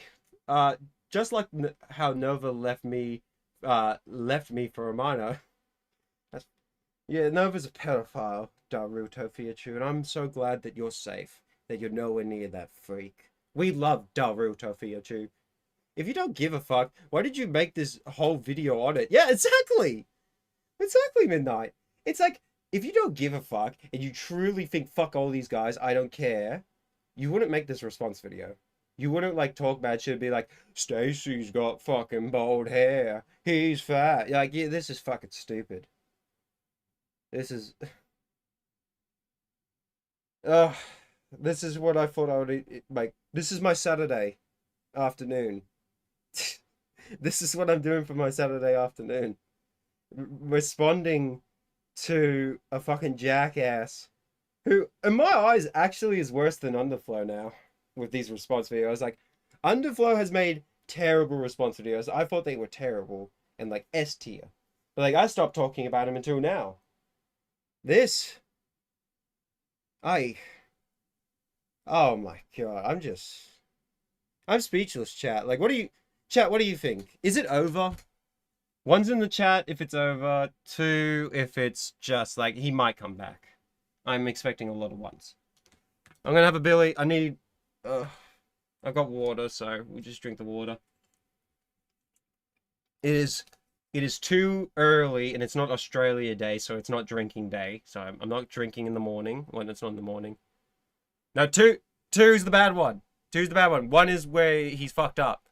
Just like how Nova left me for Romano. Yeah, Nova's a pedophile, Daruto Fiachu, and I'm so glad that you're safe, that you're nowhere near that freak. We love Daruto Fiachu. If you don't give a fuck, why did you make this whole video on it? Yeah, exactly! Exactly, Midnight. It's like, if you don't give a fuck, and you truly think, fuck all these guys, I don't care, you wouldn't make this response video. You wouldn't, like, talk bad shit and be like, Stacy's got fucking bald hair, he's fat. Like, yeah, this is fucking stupid. This is... this is what I thought I would like. This is my Saturday afternoon. This is what I'm doing for my Saturday afternoon. Responding to a fucking jackass who, in my eyes, actually is worse than Underflow now with these response videos. Like, Underflow has made terrible response videos. I thought they were terrible and like S tier. But like, I stopped talking about him until now. This, oh my god, I'm speechless, chat. Like, what do you think? Is it over? One's in the chat if it's over, two if it's just like, he might come back. I'm expecting a lot of ones. I'm gonna have a Billy, I I've got water, so we'll just drink the water. It is too early, and it's not Australia Day, so it's not drinking day. So I'm not drinking in the morning when it's not in the morning. No, two's the bad one. Two's the bad one. One is where he's fucked up.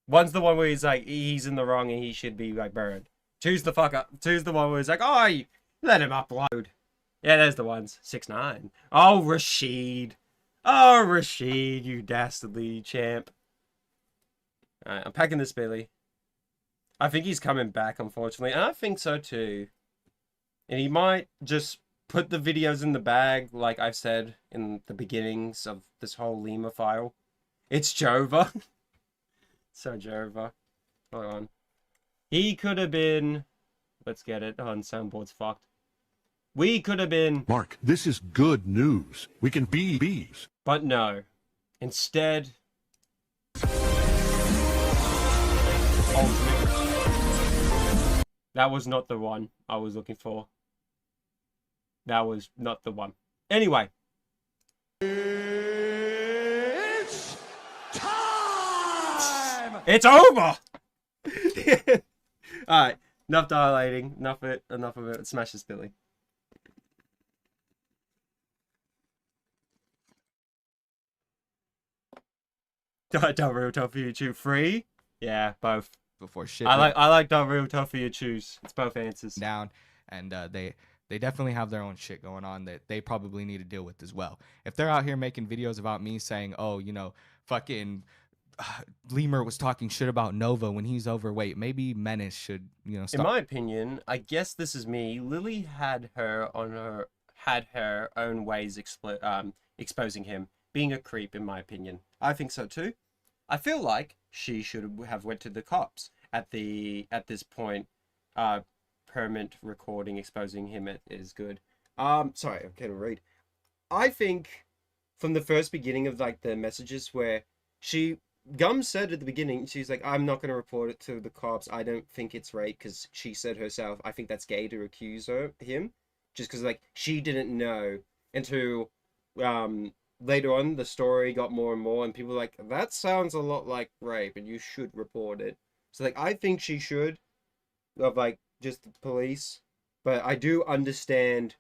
One's the one where he's like, he's in the wrong and he should be like burned. Two's the fuck up. Two's the one where he's like, oh, you let him upload. Yeah, there's the ones. 6ix9ine. Oh, Rashid. Oh, Rashid, you dastardly champ. Alright, I'm packing this Billy. I think he's coming back, unfortunately. And I think so too. And he might just put the videos in the bag, like I said in the beginnings of this whole Lemur file. It's Jova. So Jova. Hold on. He could have been... Let's get it. Oh, and soundboard's fucked. We could have been... Mark, this is good news. We can be bees. But no. Instead... Ultimate. That was not the one I was looking for. That was not the one. Anyway. It's time! It's over! Alright. Enough dilating. Enough of it. Smash this Billy. Don't real tough for you choose. Free? Yeah, both. Before shit. I like don't real tough for you choose. It's both answers. Down, and they definitely have their own shit going on that they probably need to deal with as well. If they're out here making videos about me saying, oh, you know, fucking Lemur was talking shit about Nova when he's overweight, maybe Menace should, you know, stop. In my opinion, I guess this is me. Lily had her own ways exposing him, being a creep. In my opinion, I think so too. I feel like she should have went to the cops at this point. Permanent recording exposing him is good. Sorry, I can't read. I think from the first beginning of like the messages where Gum said at the beginning, she's like, I'm not going to report it to the cops. I don't think it's rape, because she said herself, I think that's gay to accuse him. Just because, like, she didn't know until later on the story got more and more, and people were like, that sounds a lot like rape, and you should report it. So, like, I think she should, of, like, just the police. But I do understand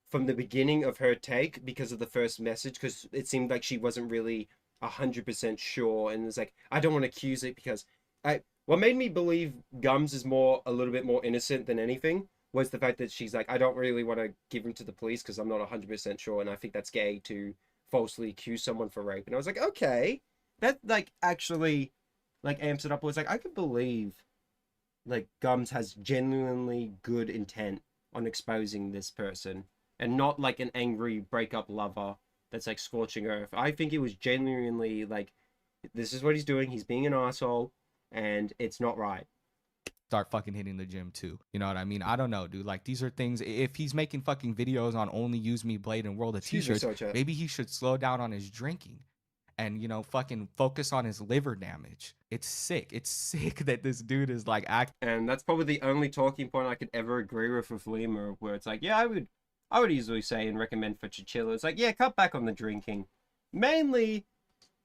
from the beginning of her take, because of the first message, because it seemed like she wasn't really 100% sure, and it's like, I don't want to accuse it, because what made me believe Gums is a little bit more innocent than anything was the fact that she's like, I don't really want to give him to the police because I'm not 100% sure, and I think that's gay to falsely accuse someone for rape. And I was like, okay, that like actually like amps it up. It was like, I could believe like Gums has genuinely good intent on exposing this person, and not like an angry breakup lover that's like scorching earth. I think it was genuinely like, this is what he's doing. He's being an asshole, and it's not right. Start fucking hitting the gym too. You know what I mean? I don't know, dude. Like, these are things. If he's making fucking videos on Only Use Me Blade and World of T-shirts, maybe he should slow down on his drinking and, you know, fucking focus on his liver damage. It's sick. It's sick that this dude is like acting. And that's probably the only talking point I could ever agree with Lemur, where it's like, yeah, I would easily say and recommend for Chilla. It's like, yeah, cut back on the drinking. Mainly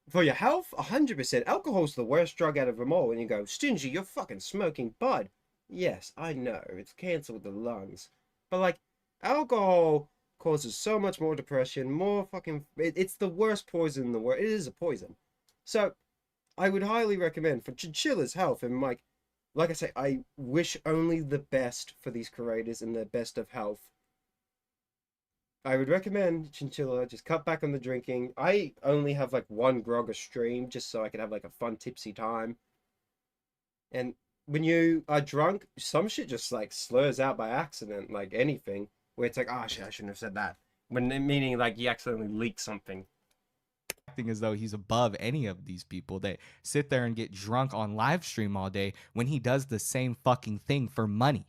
for your health, 100%. Alcohol's the worst drug out of them all. And you go, Stingy, you're fucking smoking bud. Yes, I know. It's cancer with the lungs. But, like, alcohol causes so much more depression, more fucking... It's the worst poison in the world. It is a poison. So, I would highly recommend for Chilla's health. And, like I say, I wish only the best for these creators and the best of health. I would recommend Chinchilla just cut back on the drinking. I only have like one grog a stream just so I can have like a fun tipsy time. And when you are drunk, some shit just like slurs out by accident, like anything, where it's like, oh shit, I shouldn't have said that. When meaning like you accidentally leak something. Acting as though he's above any of these people that sit there and get drunk on live stream all day when he does the same fucking thing for money.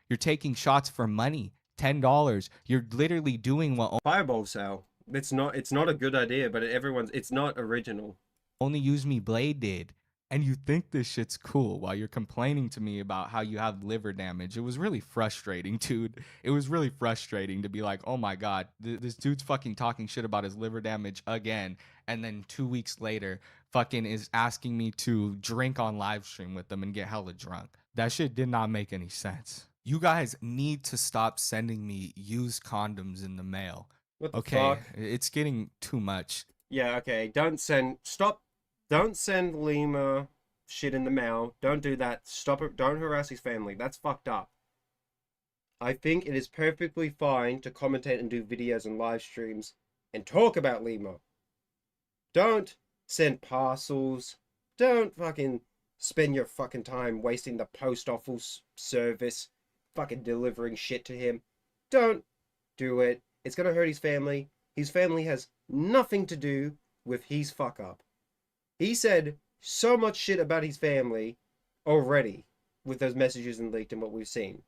You're taking shots for money. $10. You're literally doing what Fireball sale. It's not a good idea, but it's not original. Only Use Me Blade did. and you think this shit's cool while you're complaining to me about how you have liver damage. It was really frustrating, dude. It was really frustrating to be like, oh my God, this dude's fucking talking shit about his liver damage again. And then 2 weeks later, fucking is asking me to drink on live stream with them and get hella drunk. That shit did not make any sense. You guys need to stop sending me used condoms in the mail. What the Okay, fuck? it's getting too much. Yeah, okay. Don't send Lemur shit in the mail. Don't do that. Stop it. Don't harass his family. That's fucked up. I think it is perfectly fine to commentate and do videos and live streams and talk about Lemur. Don't send parcels. Don't fucking spend your fucking time wasting the post office service fucking delivering shit to him. Don't do it. It's gonna hurt his family. His family has nothing to do with his fuck up. He said so much shit about his family already with those messages and leaked and what we've seen.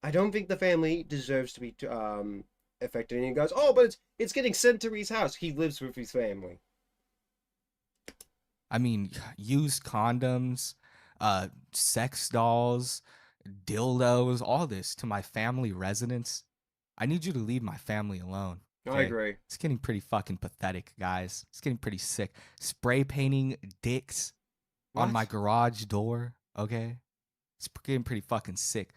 I don't think the family deserves to be affected. And he goes, oh, but it's getting sent to his house. He lives with his family. I mean, used condoms, sex dolls, dildos, all this to my family residence. I need you to leave my family alone. I agree. It's getting pretty fucking pathetic, guys. It's getting pretty sick. Spray painting dicks on my garage door, okay? It's getting pretty fucking sick.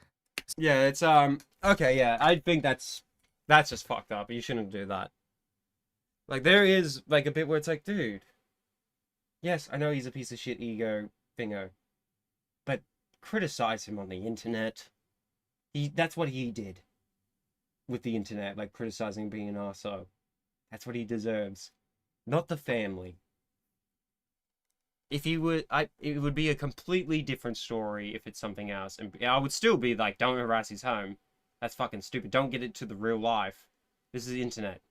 Yeah, it's okay, yeah. I think that's just fucked up. You shouldn't do that. Like, there is like a bit where it's like, dude, yes, I know he's a piece of shit ego thingo, but criticize him on the internet. That's what he did with the internet, like criticizing being an arsehole. That's what he deserves, not the family. If he would, it would be a completely different story if it's something else, and I would still be like, don't harass his home. That's fucking stupid. Don't get it to the real life. This is the internet.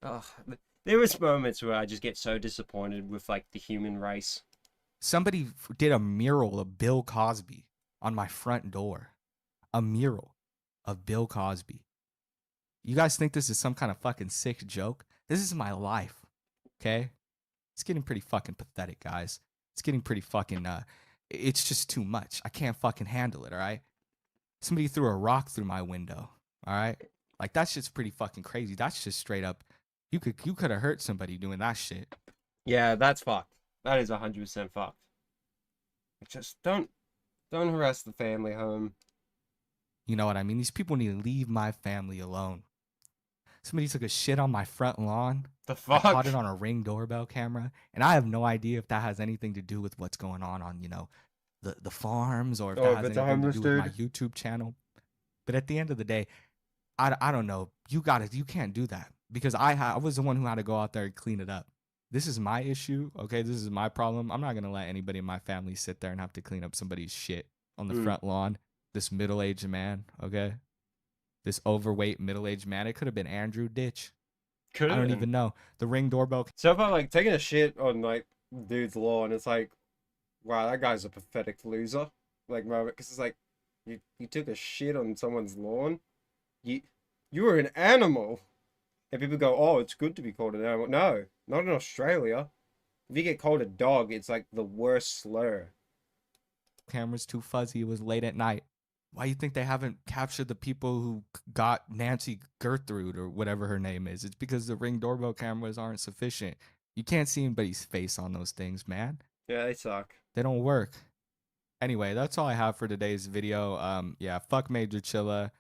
Ugh. There was moments where I just get so disappointed with like the human race. Somebody did a mural of Bill Cosby on my front door. A mural of Bill Cosby. You guys think this is some kind of fucking sick joke? This is my life, okay? It's getting pretty fucking pathetic, guys. It's getting pretty fucking, it's just too much. I can't fucking handle it, all right? Somebody threw a rock through my window, all right? Like, that shit's pretty fucking crazy. That's just straight up, you could have hurt somebody doing that shit. Yeah, that's fucked. That is 100% fucked. Just don't harass the family home. You know what I mean? These people need to leave my family alone. Somebody took a shit on my front lawn. The fuck? I caught it on a Ring doorbell camera, and I have no idea if that has anything to do with what's going on, you know, the farms, or if that has anything to do with my YouTube channel. But at the end of the day, I don't know. You can't do that, because I was the one who had to go out there and clean it up. This is my issue, okay? This is my problem. I'm not gonna let anybody in my family sit there and have to clean up somebody's shit on the front lawn. This middle-aged man, okay? This overweight middle-aged man. It could have been Andrew Ditch. I don't even know. The Ring doorbell. So if I'm like taking a shit on like dude's lawn, it's like, wow, that guy's a pathetic loser. Like, moment, because it's like, you took a shit on someone's lawn. You were an animal. And people go, oh, it's good to be called an animal. No, not in Australia. If you get called a dog, it's like the worst slur. Camera's too fuzzy. It was late at night. Why you think they haven't captured the people who got Nancy Gertrude or whatever her name is? It's because the Ring doorbell cameras aren't sufficient. You can't see anybody's face on those things, man. Yeah, they suck. They don't work. Anyway, that's all I have for today's video. Yeah, fuck Major Chilla.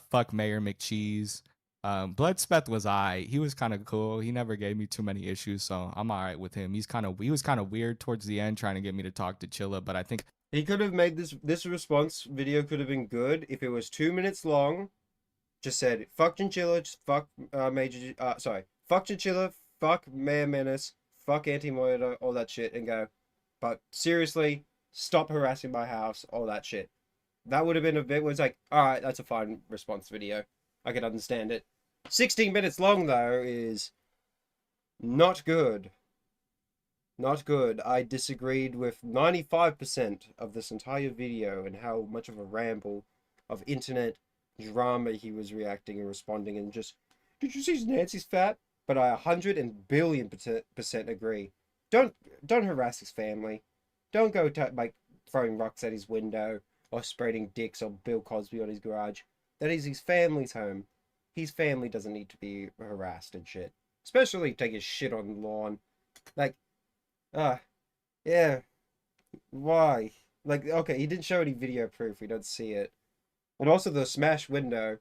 Fuck Mayor McCheese. Bloodspeth was he was kind of cool. He never gave me too many issues, so I'm all right with him. He was kind of weird towards the end, trying to get me to talk to Chilla, but I think he could have made this response video could have been good if it was 2 minutes long. Just said fuck Chinchilla, fuck fuck Chinchilla, fuck Mayor Menace, fuck Anti-Monitor, all that shit, and go. But seriously, stop harassing my house, all that shit. That would have been a bit where it's like, all right, that's a fine response video. I can understand it. 16 minutes long though is not good. Not good. I disagreed with 95% of this entire video and how much of a ramble of internet drama he was reacting and responding and just, did you see Nancy's fat? But I 100 and billion% agree. Don't don't harass his family. Don't go like throwing rocks at his window or spreading dicks on Bill Cosby on his garage. That is his family's home. His family doesn't need to be harassed and shit. Especially take his shit on the lawn. Like, yeah. Why? Like, okay, he didn't show any video proof. We don't see it. And also the smashed window.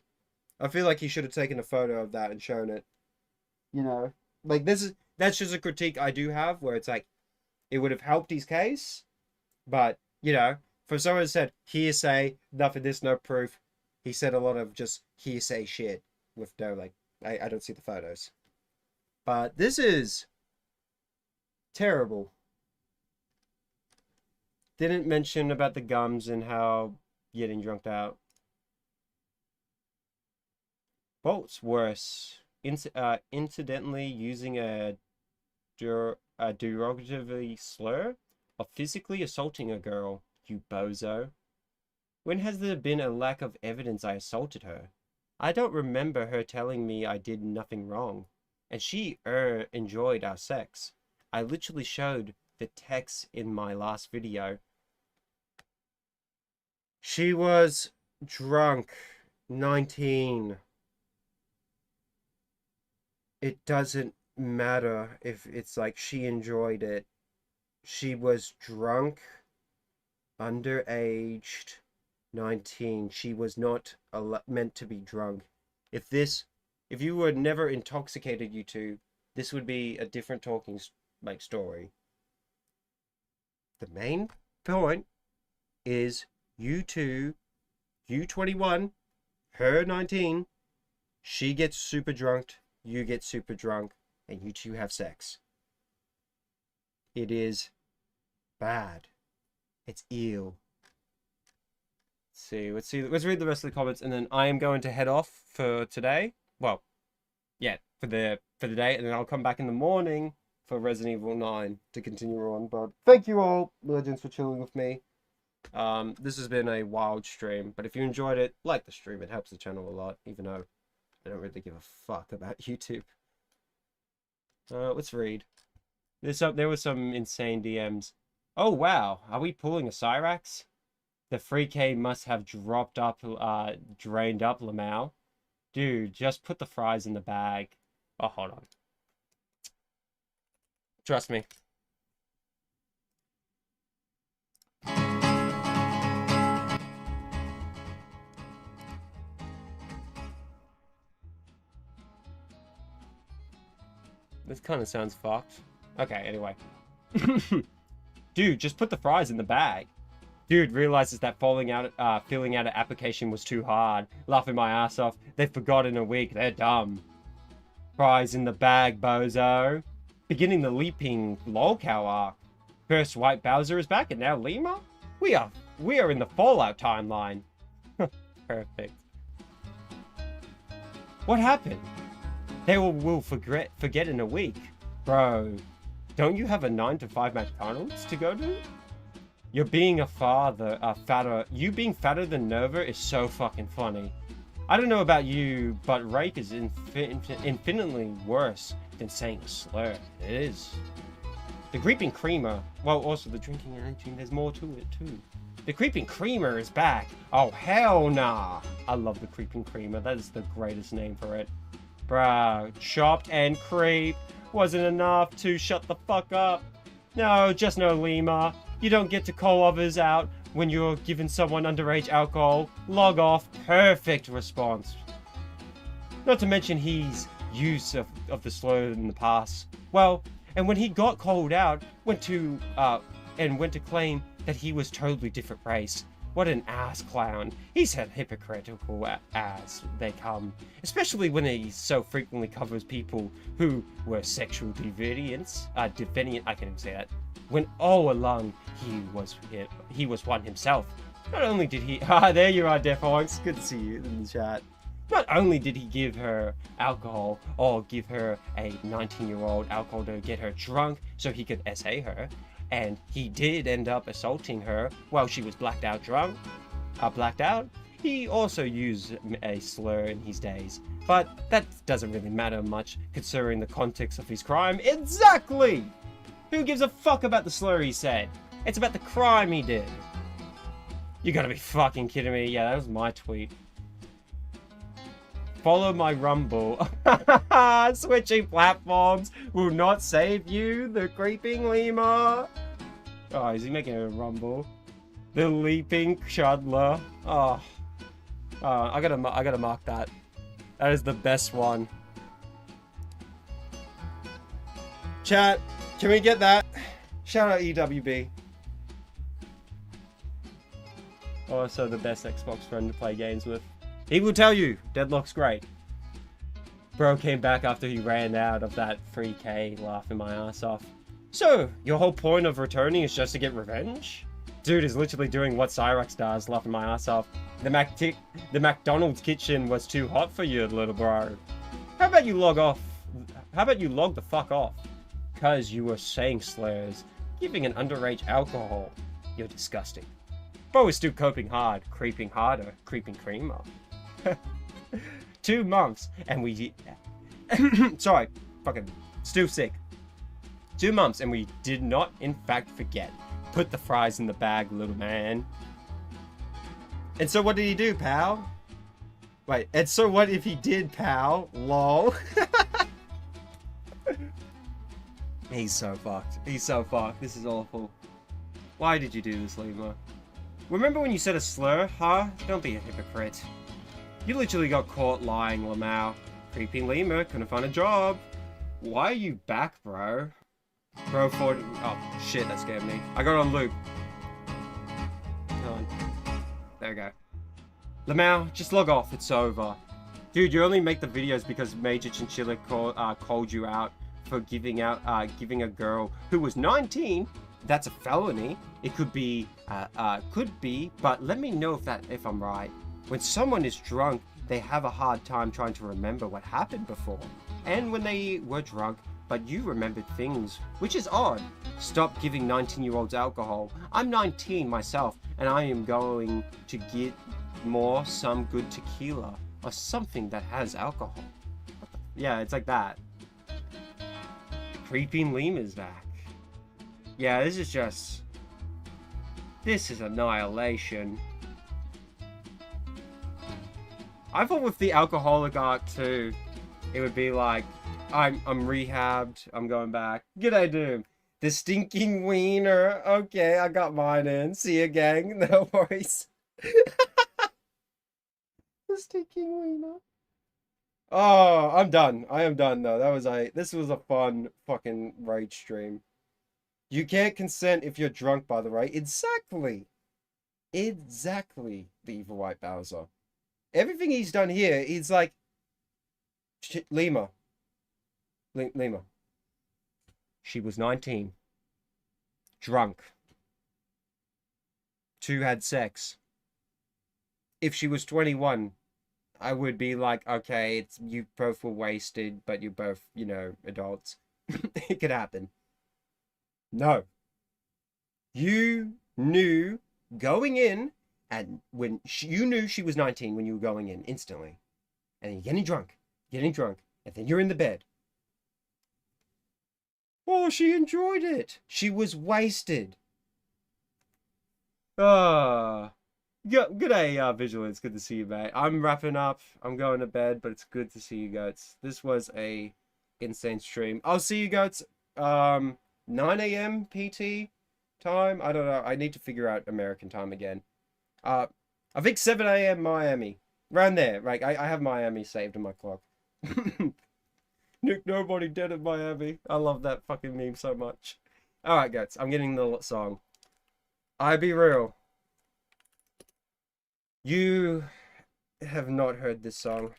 I feel like he should have taken a photo of that and shown it. You know? Like, that's just a critique I do have, where it's like, it would have helped his case, but, you know, for someone who said hearsay, nothing, this, no proof, he said a lot of just hearsay shit with no, like, I don't see the photos. But this is terrible. Didn't mention about the gums and how getting drunked out. What's worse? Incidentally using a derogatory slur, or physically assaulting a girl, you bozo. When has there been a lack of evidence I assaulted her? I don't remember her telling me I did nothing wrong, and she enjoyed our sex. I literally showed the text in my last video. She was drunk, 19. It doesn't matter if it's like she enjoyed it. She was drunk, underaged, 19. She was not meant to be drunk. If you were never intoxicated, you two, this would be a different talking like story. The main point is you two, you 21, her 19, she gets super drunk, you get super drunk, and you two have sex. It is bad. It's ill. Let's read the rest of the comments, and then I am going to head off for today. Well, yeah, for the day, and then I'll come back in the morning for Resident Evil 9 to continue on. But thank you all, Legends, for chilling with me. This has been a wild stream, but if you enjoyed it, like the stream. It helps the channel a lot, even though I don't really give a fuck about YouTube. Let's read. There was some insane DMs. Oh wow, are we pulling a Cyrax? The 3K must have drained up Lemur. Dude, just put the fries in the bag. Oh, hold on. Trust me. This kind of sounds fucked. Okay, anyway. Dude, just put the fries in the bag. Dude realizes that filling out an application was too hard. Laughing my ass off. They forgot in a week. They're dumb. Fries in the bag, bozo. Beginning the leaping lolcow arc. First White Bowser is back, and now Lemur? We are in the Fallout timeline. Perfect. What happened? They will forget in a week. Bro, don't you have a 9 to 5 McDonald's to go to? You being fatter than Nova is so fucking funny. I don't know about you, but rape is infinitely worse than saying a slur. It is. The Creeping Creamer, well, also the drinking and eating, there's more to it too. The Creeping Creamer is back. Oh, hell nah. I love the Creeping Creamer. That is the greatest name for it. Bruh, chopped and creep wasn't enough to shut the fuck up. No, just no Lemur. You don't get to call others out when you're giving someone underage alcohol. Log off. Perfect response. Not to mention his use of the slur in the past. Well, and when he got called out, went to claim that he was totally different race. What an ass clown. He's as hypocritical as they come. Especially when he so frequently covers people who were sexual deviants. I can't even say that. When all along he was one himself. Not only did he... there you are, Defox. Good to see you in the chat. Not only did he give her alcohol, or give her a 19-year-old alcohol to get her drunk so he could SA her, and he did end up assaulting her while she was blacked out. He also used a slur in his days, but that doesn't really matter much considering the context of his crime. Exactly! Who gives a fuck about the slur he said? It's about the crime he did. You gotta be fucking kidding me. Yeah, that was my tweet. Follow my rumble. Switching platforms will not save you, the creeping lemur. Oh, is he making a rumble? The leaping Chilla. Oh. I gotta mark that. That is the best one. Chat, can we get that? Shout out EWB. Also the best Xbox friend to play games with. He will tell you, Deadlock's great. Bro came back after he ran out of that 3K laughing my ass off. So, your whole point of returning is just to get revenge? Dude is literally doing what Cyrex does, laughing my ass off. The McDonald's kitchen was too hot for you, little bro. How about you log off? How about you log the fuck off? Cause you were saying slurs, giving an underage alcohol. You're disgusting. Bro is still coping hard, creeping harder, creeping creamer. 2 months, and we... Sorry, fucking still sick. 2 months, and we did not, in fact, forget. Put the fries in the bag, little man. And so what did he do, pal? Wait, and so what if he did, pal? Lol. He's so fucked. He's so fucked. This is awful. Why did you do this, Lemur? Remember when you said a slur, huh? Don't be a hypocrite. You literally got caught lying, Lemur. Creeping Lemur, couldn't find a job. Why are you back, bro? Bro, oh, shit, that scared me. I got on loop. Hold on. There we go. Lemur, just log off. It's over. Dude, you only make the videos because Major Chinchilla called you out for giving a girl who was 19. That's a felony. It could be, but let me know if I'm right. When someone is drunk, they have a hard time trying to remember what happened before. And when they were drunk, but you remembered things, which is odd. Stop giving 19-year-olds alcohol. I'm 19 myself, and I am going to get some good tequila or something that has alcohol. Yeah, it's like that. Creeping Lemur's back. Yeah, this is annihilation. I thought with the alcoholic arc too, it would be like, I'm rehabbed, I'm going back. G'day, Doom. The stinking wiener. Okay, I got mine in. See ya, gang. No worries. The stinking wiener. Oh, I'm done. I am done though. This was a fun fucking rage stream. You can't consent if you're drunk, by the way. Exactly. Exactly, the evil white Bowser. Everything he's done here, he's like... Lemur. Lemur. She was 19. Drunk. 2 had sex. If she was 21, I would be like, okay, you both were wasted, but you're both, adults. It could happen. No. You knew going in, and when you knew she was 19 when you were going in, instantly. And you're getting drunk, and then you're in the bed. Oh, she enjoyed it. She was wasted. Good day, Vigilance. Good to see you, mate. I'm wrapping up. I'm going to bed, but it's good to see you, goats. This was a insane stream. I'll see you, goats. 9 a.m. PT time. I don't know. I need to figure out American time again. I think 7 a.m. Miami. Around there. Like, I have Miami saved in my clock. Nick, nobody dead in Miami. I love that fucking meme so much. Alright, guys. I'm getting the song. I be real. You have not heard this song.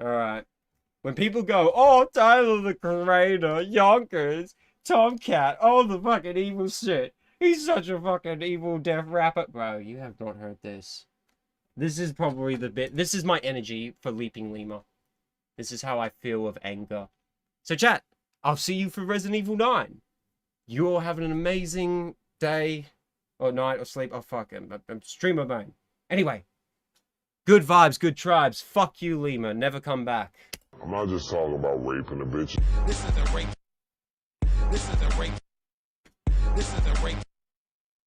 Alright. When people go, oh, Tyler the Creator, Yonkers, Tomcat, all the fucking evil shit. He's such a fucking evil death rapper. Bro, you have not heard this. This is probably the bit. This is my energy for Leaping Lemur. This is how I feel of anger. So chat, I'll see you for Resident Evil 9. You all have an amazing day, or night, or sleep. Oh, fuck, I'm streamer mode. Anyway, Good vibes, good tribes. Fuck you, Lemur. Never come back. I'm not just talking about raping a bitch. This is the rape. This is the rape. This is the rape.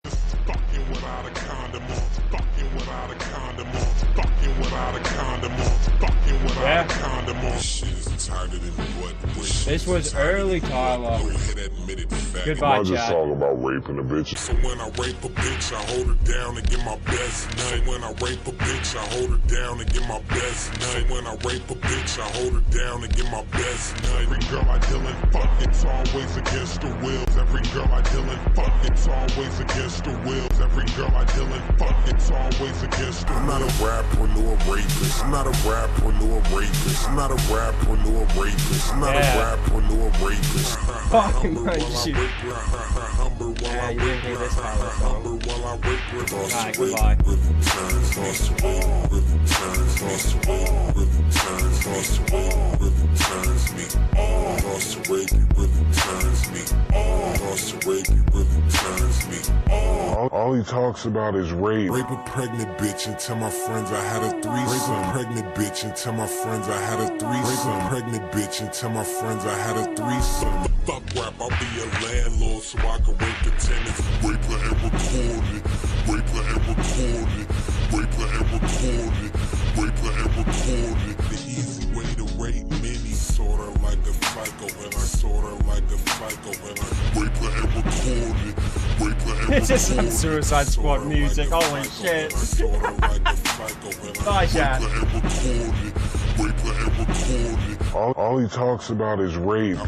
Fucking without a condom on, fucking without a condom on, fucking without a condom on, fucking without a condom on. Shit is tighter than what? This was early, Tyler. Goodbye, I'm not just chat. talking about raping a bitch. So when I rape a bitch, I hold her down and get my best nut. So when I rape a bitch, I hold her down and get my best nut. So when I rape a bitch, I hold her down and get my best nut. Every girl I deal in, fuck, it's always against the wills. Every girl I deal in, fuck, it's always against the wills. Every girl I deal in, fuck, it's always against the wills. I'm not a rapper nor a rapist. I'm not a rapper nor a rapist. I'm not a rapper nor a rapist. I'm not a rapper nor a rapist. Fucking my shit. Yeah, you didn't hear this Tyler song. Alright, goodbye. All he talks about is rape. Rape a pregnant bitch and tell my friends I had a threesome. Rape a pregnant bitch and tell my friends I had a threesome. Rape a pregnant bitch and tell my friends I had a threesome. Fuck rap, I'll be a landlord so I can rape the tenants. Rape her and record it. Rape her and record it. Rape her and record it. Rape her and record it. The easy way to rape many, sorta like a psycho, and I sorta like a psycho, and I rape her and record it. Rape her and It's just some record it. Suicide Squad music, holy shit. Bye, chat. All he talks about is rape.